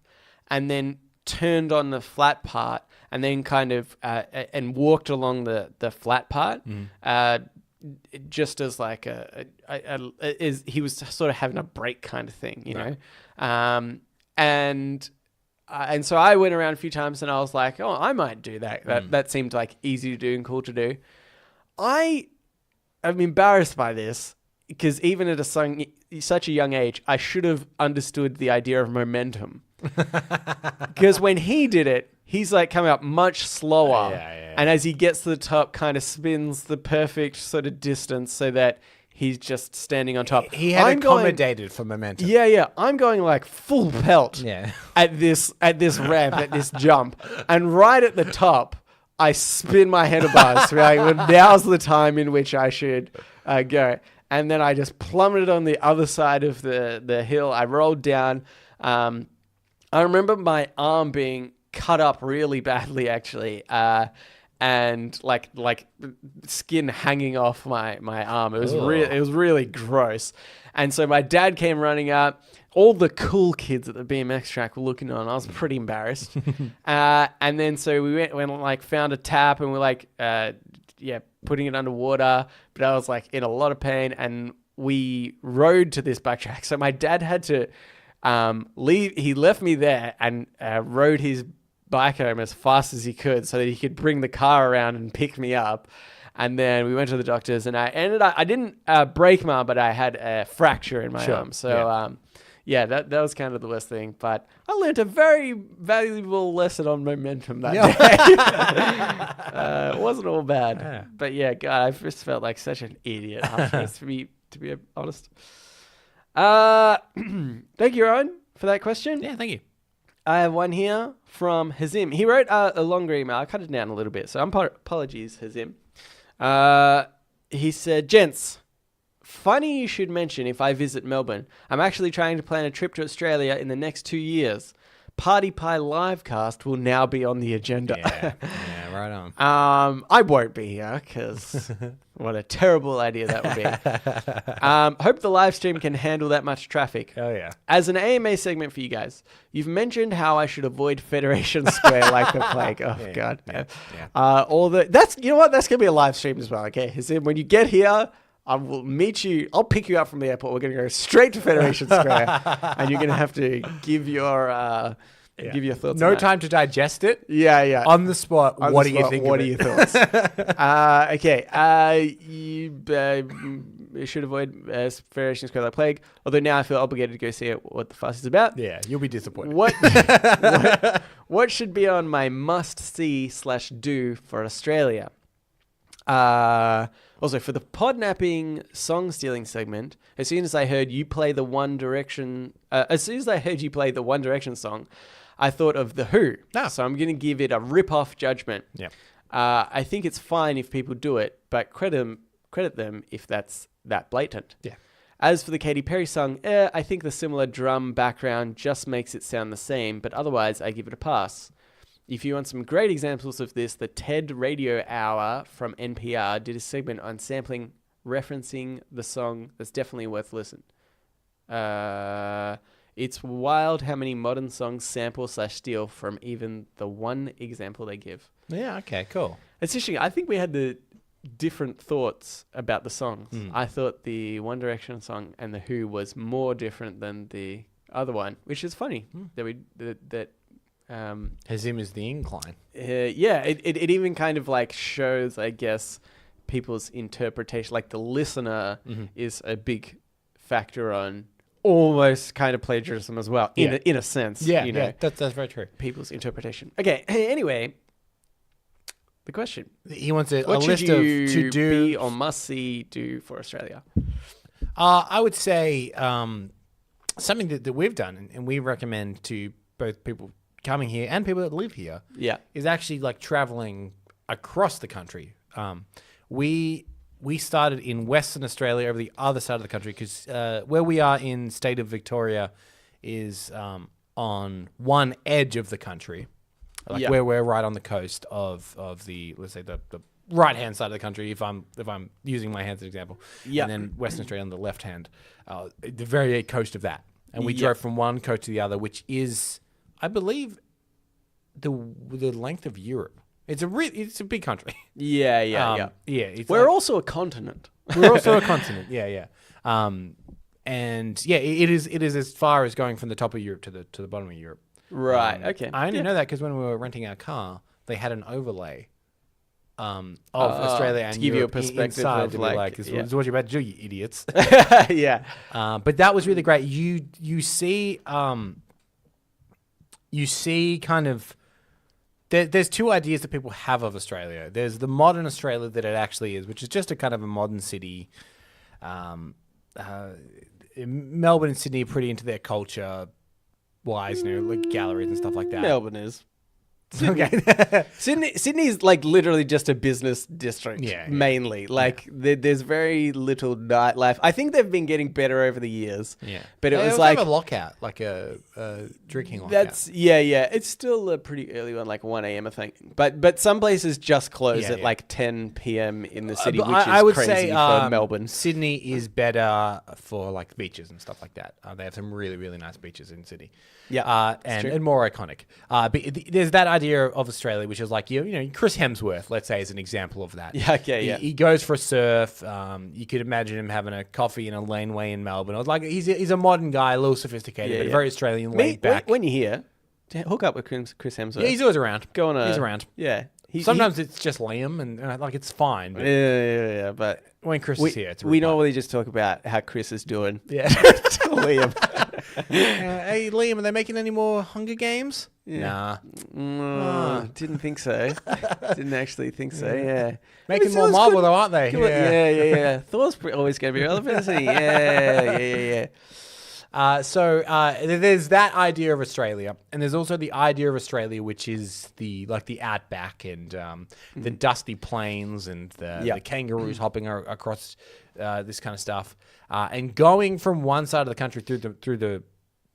and then turned on the flat part and then kind of and walked along the flat part just as like he was sort of having a break kind of thing, you know. And so I went around a few times and I was like, oh, I might do that. That seemed like easy to do and cool to do. I'm embarrassed by this. Because even at such a young age, I should have understood the idea of momentum. Because when he did it, he's like coming up much slower. And as he gets to the top, kind of spins the perfect sort of distance so that he's just standing on top. He had accommodated for momentum. Yeah. I'm going like full pelt at this ramp, at this jump. And right at the top, I spin my handlebars to be like, well, now's the time in which I should go. And then I just plummeted on the other side of the hill. I rolled down. I remember my arm being cut up really badly, actually, and like skin hanging off my arm. It was really gross. And so my dad came running up. All the cool kids at the BMX track were looking on. I was pretty embarrassed. And then so we went found a tap and we're like, putting it underwater, but I was like in a lot of pain, and we rode to this bike track. So my dad had to leave. He left me there and rode his bike home as fast as he could so that he could bring the car around and pick me up. And then we went to the doctors, and I didn't break my arm, but I had a fracture in my arm. So that was kind of the worst thing. But I learned a very valuable lesson on momentum that day. It wasn't all bad. Yeah. But yeah, God, I just felt like such an idiot afterwards, to be honest. Thank you, Rowan, for that question. Yeah, thank you. I have one here from Hazim. He wrote a longer email. I cut it down a little bit, so apologies, Hazim. He said, gents, funny you should mention if I visit Melbourne. I'm actually trying to plan a trip to Australia in the next 2 years. Party Pie Livecast will now be on the agenda. Yeah, right on. I won't be here because what a terrible idea that would be. Hope the live stream can handle that much traffic. Oh, yeah. As an AMA segment for you guys, you've mentioned how I should avoid Federation Square like the plague. Oh, God. Yeah. That's, you know what? That's going to be a live stream as well, okay? So when you get here, I will meet you. I'll pick you up from the airport. We're going to go straight to Federation Square, and you're going to have to give your thoughts. No time to digest it. Yeah. On the spot. What do you think? What are your thoughts? Okay. should avoid Federation Square like plague. Although now I feel obligated to go see what the fuss is about. Yeah, you'll be disappointed. What should be on my must-see/do for Australia? Also, for the Podnapping song stealing segment, as soon as I heard you play the One Direction song, I thought of The Who. Ah. So I'm going to give it a rip-off judgment. Yeah. I think it's fine if people do it, but credit them if that's that blatant. Yeah. As for the Katy Perry song, I think the similar drum background just makes it sound the same, but otherwise I give it a pass. If you want some great examples of this, the TED Radio Hour from NPR did a segment on sampling, referencing the song. That's definitely worth listen. It's wild how many modern songs sample/steal from even the one example they give. Yeah, okay, cool. It's interesting. I think we had the different thoughts about the songs. I thought the One Direction song and the Who was more different than the other one, which is funny that Hazim is the incline. yeah, it even kind of like shows, I guess, people's interpretation. Like the listener is a big factor on almost kind of plagiarism as well, in a sense. Yeah, you know, that's very true. people's interpretation. Okay, anyway, the question: He wants a what list should of you to do be or must see do for Australia? I would say something that we've done and we recommend to both people coming here and people that live here Yeah, is actually like traveling across the country. We started in Western Australia over the other side of the country because where we are in state of Victoria is on one edge of the country, like where we're right on the coast of the, let's say the right hand side of the country. If I'm using my hands as an example, and then Western Australia on the left hand, the very coast of that, and we drove from one coast to the other, which is, I believe, the length of Europe. It's a big country. yeah. It's We're also a continent. we're also a continent. Yeah. And yeah, it is as far as going from the top of Europe to the bottom of Europe. Right. Okay. I only know that because when we were renting our car, they had an overlay of Australia and to give you a Europe perspective inside of to be like, this is what you're about to do, you idiots. yeah. But that was really great. You see kind of there's two ideas that people have of Australia. There's the modern Australia that it actually is, which is just a kind of a modern city. Melbourne and Sydney are pretty into their culture wise, like galleries and stuff like that. Melbourne is. Okay. Sydney's like literally just a business district, Yeah. mainly. Like there's very little nightlife. I think they've been getting better over the years. Yeah, but it They was also like have a lockout, like a drinking lockout. that's yeah. It's still a pretty early one, like 1 a.m. I think. But some places just close at like 10 p.m. in the city, But which is I would crazy say for Melbourne. Sydney is better for like beaches and stuff like that. They have some really, really nice beaches in Sydney. Yeah, and more iconic. But there's that idea of Australia, which is like you know Chris Hemsworth, let's say, is an example of that. Yeah, okay, yeah. He goes for a surf. You could imagine him having a coffee in a laneway in Melbourne. Or like he's a modern guy, a little sophisticated, but very Australian, laid back. When you're here, hook up with Chris Hemsworth. Yeah, he's always around. He's around. Yeah. Sometimes it's just Liam, and like it's fine. But Yeah. But when Chris is here, it's a we real normally just talk about how Chris is doing. Yeah. Liam. Hey, Liam, are they making any more Hunger Games? Yeah. Nah. Didn't think so. Didn't actually think so. Yeah. Making more Marvel, though, aren't they? Yeah. Thor's always going to be relevant, isn't he? Yeah. So there's that idea of Australia, and there's also the idea of Australia, which is the outback and the dusty plains and the kangaroos hopping across this kind of stuff, and going from one side of the country through the.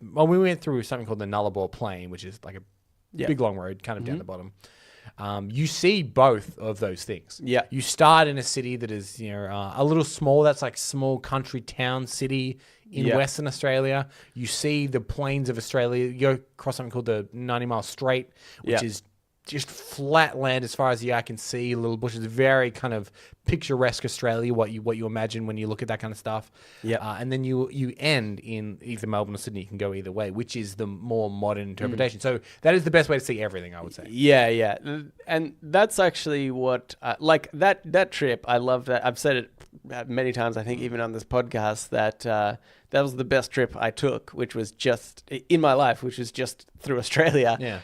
Well, we went through something called the Nullarbor Plain, which is like a big long road, kind of down the bottom. You see both of those things. Yeah. You start in a city that is, a little small. That's like small country town city in Western Australia. You see the plains of Australia. You go across something called the 90-mile Strait, which is just flat land as far as the eye can see, little bushes, very kind of picturesque Australia, what you imagine when you look at that kind of stuff. Yeah. And then you end in either Melbourne or Sydney. You can go either way, which is the more modern interpretation. So that is the best way to see everything, I would say. Yeah. And that's actually what, like that trip, I love that. I've said it many times, I think even on this podcast, that that was the best trip I took, which was just in my life, which was just through Australia. Yeah.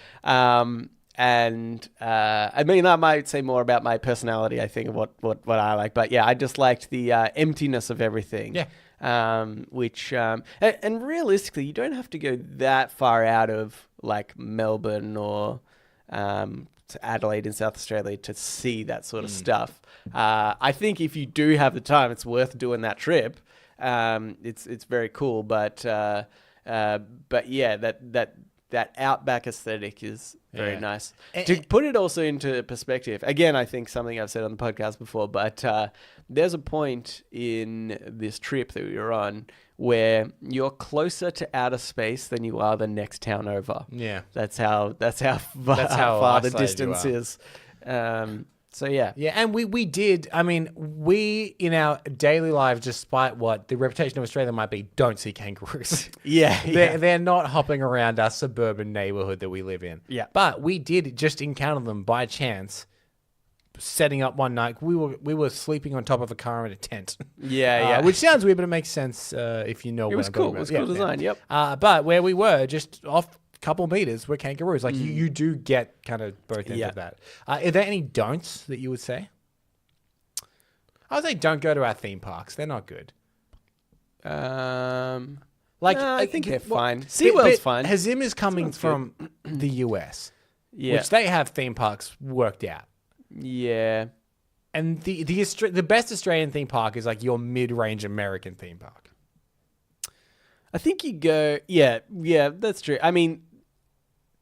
And I mean, I might say more about my personality, I think, of what I like. But yeah, I just liked the emptiness of everything. Yeah. Which and realistically, you don't have to go that far out of like Melbourne or to Adelaide in South Australia to see that sort of stuff. I think if you do have the time, it's worth doing that trip. It's very cool, but yeah, that outback aesthetic is very nice. To put it also into perspective, again, I think something I've said on the podcast before, but there's a point in this trip that we were on where you're closer to outer space than you are the next town over. Yeah. That's how far the distance is. So yeah. Yeah, and we did, I mean, we, in our daily lives, despite what the reputation of Australia might be, don't see kangaroos. Yeah. They're not hopping around our suburban neighborhood that we live in. Yeah. But we did just encounter them by chance, setting up one night. We were sleeping on top of a car in a tent. Yeah. Which sounds weird, but it makes sense if you know It was cool. It was cool design, yep. But where we were, just off couple meters were kangaroos. Like you do get kind of both ends of that. Are there any don'ts that you would say? I would say don't go to our theme parks. They're not good. I think they're well, fine. SeaWorld's fine. Hazim is coming from the US, Yeah. which they have theme parks worked out. Yeah. And the best Australian theme park is like your mid-range American theme park. I think you go... Yeah, that's true. I mean,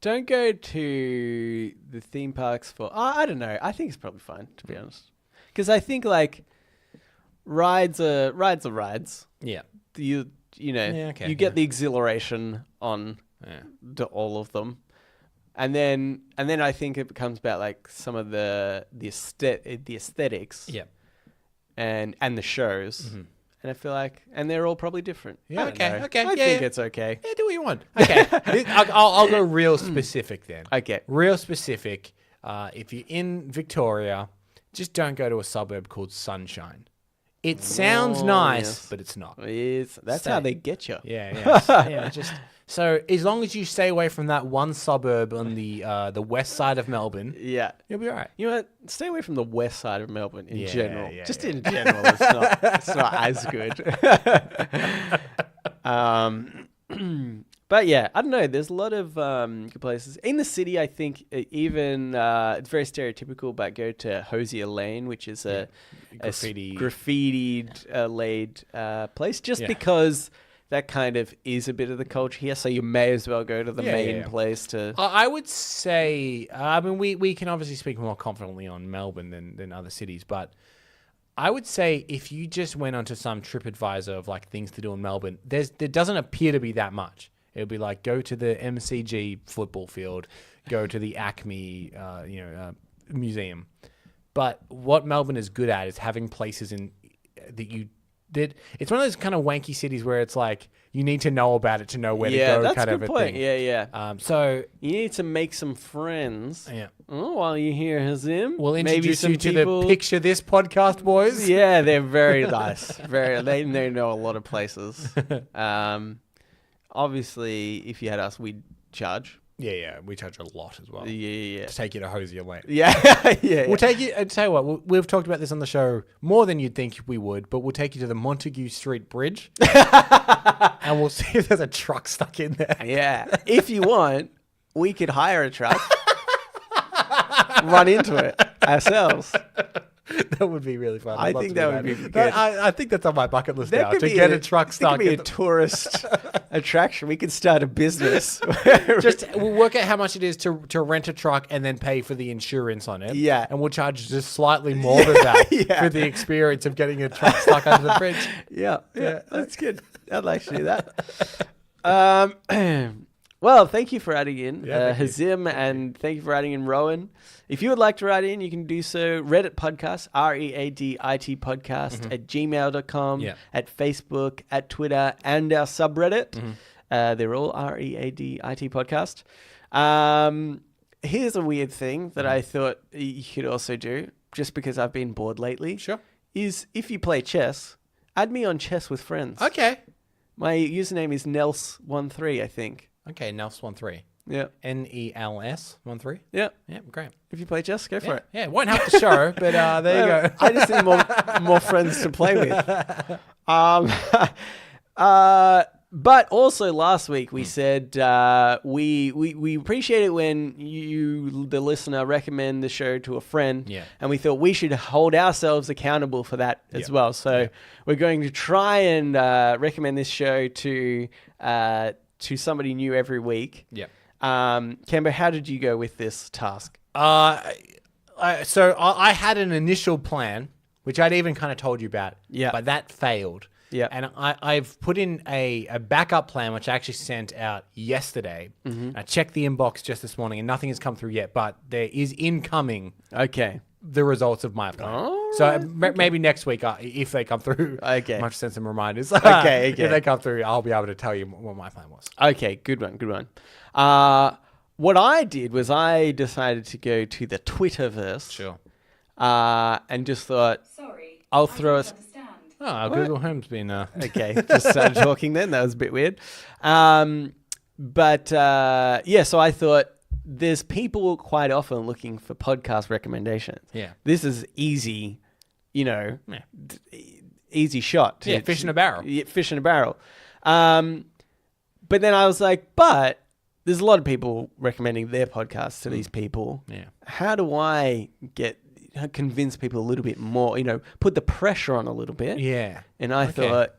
don't go to the theme parks for... I don't know. I think it's probably fine, to be honest. Because I think, like, rides are rides. Yeah. You get the exhilaration on all of them. And then I think it becomes about, like, some of the aesthetics. Yeah. And the shows. Mm-hmm. And I feel like, and they're all probably different. Yeah, okay. I think it's okay. Yeah, do what you want. Okay, I'll go real specific then. Okay. Real specific. If you're in Victoria, just don't go to a suburb called Sunshine. It sounds nice, but it's not. That's how they get you. Yeah. So as long as you stay away from that one suburb on the west side of Melbourne, you'll be all right. You know what? Stay away from the west side of Melbourne in general. In general, it's not as good. But yeah, I don't know. There's a lot of good places in the city. I think even it's very stereotypical, but go to Hosier Lane, which is a graffitied laid place, just because that kind of is a bit of the culture here. So you may as well go to the main place to... I would say, I mean, we can obviously speak more confidently on Melbourne than other cities, but I would say if you just went onto some TripAdvisor of like things to do in Melbourne, there doesn't appear to be that much. It'll be like, go to the MCG football field, go to the Acme, museum. But what Melbourne is good at is having places it's one of those kind of wanky cities where it's like you need to know about it to know where to go. That's kind a of good a point. thing. Yeah. So you need to make some friends. Yeah. While you're here, Hazim, we'll introduce you to the Picture This podcast, boys. Yeah, they're very nice. They know a lot of places. Obviously, if you had us, we'd charge. Yeah, we charge a lot as well. Yeah. To take you to Hosier Lane. Yeah. We'll take you, I'll tell you what, we've talked about this on the show more than you'd think we would, but we'll take you to the Montague Street Bridge and we'll see if there's a truck stuck in there. Yeah. If you want, we could hire a truck, run into it ourselves. That would be really fun. I think that would be good. I think that's on my bucket list now, to get a truck stuck. It could be a tourist attraction. We could start a business. We'll work out how much it is to rent a truck and then pay for the insurance on it. Yeah. And we'll charge just slightly more than that for the experience of getting a truck stuck under the bridge. Yeah. That's good. I'd like to do that. Well, thank you for adding in Hazim, and thank you for adding in Rowan. If you would like to write in, you can do so. Reddit podcast, READIT podcast at gmail.com, at Facebook, at Twitter, and our subreddit. They're all READIT podcast. Here's a weird thing that I thought you could also do, just because I've been bored lately. Sure. is if you play chess, add me on Chess with Friends. Okay. My username is Nels13, I think. Okay, Nels13. Yeah. NELS13. Yeah. Yeah, great. If you play chess, go for it. Yeah, it won't help the show, but there you go. I just need more friends to play with. But also last week we said we appreciate it when you, the listener, recommend the show to a friend. Yeah. And we thought we should hold ourselves accountable for that as well. So we're going to try and recommend this show to somebody new every week. Yeah. Cambo, how did you go with this task? So I had an initial plan, which I'd even kind of told you about. Yeah. But that failed. Yeah. And I've put in a backup plan, which I actually sent out yesterday. I checked the inbox just this morning, and nothing has come through yet. But there is incoming Okay. the results of my plan. All So right. maybe next week, if they come through, Okay. I might send some reminders. Okay. If they come through, I'll be able to tell you what my plan was. Okay, good one. What I did was I decided to go to the Twitterverse. Sure. And just thought, Sorry, I'll throw us. understand. Oh, Google Home's been... Okay, just started talking then. That was a bit weird. So I thought there's people quite often looking for podcast recommendations. Yeah. This is easy, easy shot. Yeah, fish in a barrel. Yeah, fish in a barrel. But then I was like, but there's a lot of people recommending their podcasts to these people. Yeah. How do I convince people a little bit more, put the pressure on a little bit? Yeah. And I Okay. thought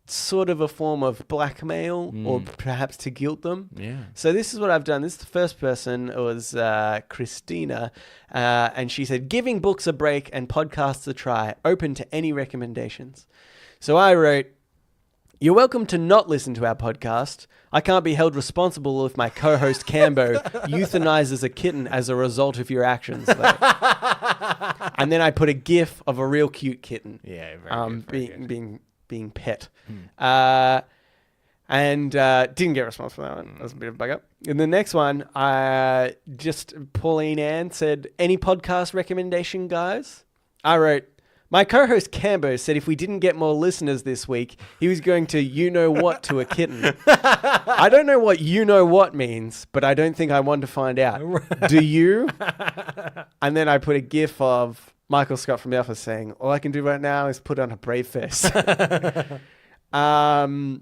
sort of a form of blackmail or perhaps to guilt them. Yeah. So this is what I've done. This is the first person. It was Christina. And she said, giving books a break and podcasts a try. Open to any recommendations. So I wrote, you're welcome to not listen to our podcast. I can't be held responsible if my co-host Cambo euthanizes a kitten as a result of your actions. Though. And then I put a GIF of a real cute kitten. Yeah, very good. Being pet. And didn't get a response from that one. That was a bit of a bug up. And the next one, just Pauline Ann said, any podcast recommendation, guys? I wrote, my co-host Cambo said if we didn't get more listeners this week, he was going to you-know-what to a kitten. I don't know what you-know-what means, but I don't think I want to find out. Do you? And then I put a GIF of Michael Scott from The Office saying, all I can do right now is put on a brave face. And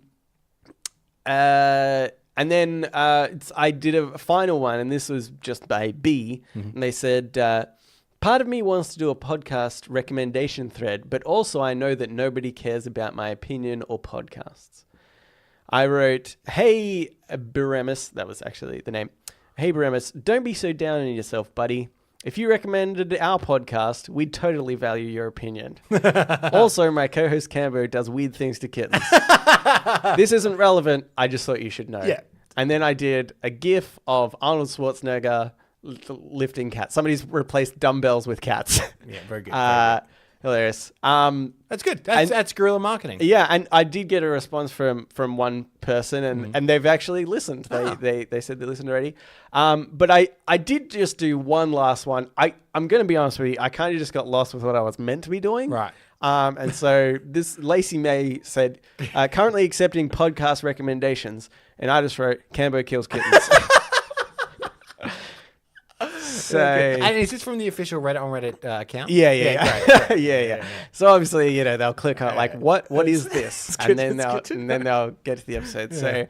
then I did a final one, and this was just by B. And they said... part of me wants to do a podcast recommendation thread, but also I know that nobody cares about my opinion or podcasts. I wrote, hey, Beremus, that was actually the name. Hey, Beremus, don't be so down on yourself, buddy. If you recommended our podcast, we'd totally value your opinion. Also, my co-host Cambo does weird things to kittens. This isn't relevant. I just thought you should know. Yeah. And then I did a GIF of Arnold Schwarzenegger lifting cats. Somebody's replaced dumbbells with cats. Yeah, very good. Hilarious. That's good. That's guerrilla marketing. Yeah, and I did get a response from one person, and they've actually listened. They said they listened already. But I did just do one last one. I'm going to be honest with you. I kind of just got lost with what I was meant to be doing. Right. And so this Lacey May said, currently accepting podcast recommendations, and I just wrote Cambo kills kittens. So, and is this from the official Reddit on Reddit account? Yeah. Great. Yeah. So obviously, they'll click on like, what is this? And then they'll get to the episode. So,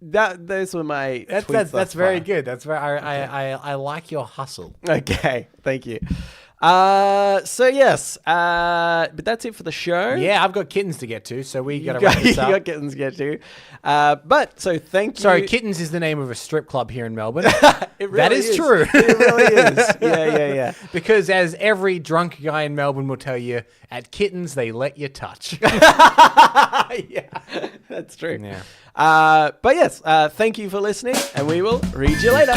those were my tweets that's very good. That's very I like your hustle. Okay, thank you. So yes, but that's it for the show. Yeah, I've got kittens to get to, so we got to You wrap this up. got kittens to get to. But so thank you. Sorry, Kittens is the name of a strip club here in Melbourne. It really that is true. It really is. Yeah. Because as every drunk guy in Melbourne will tell you, at Kittens they let you touch. Yeah, that's true. Yeah. But yes, thank you for listening, and we will read you later.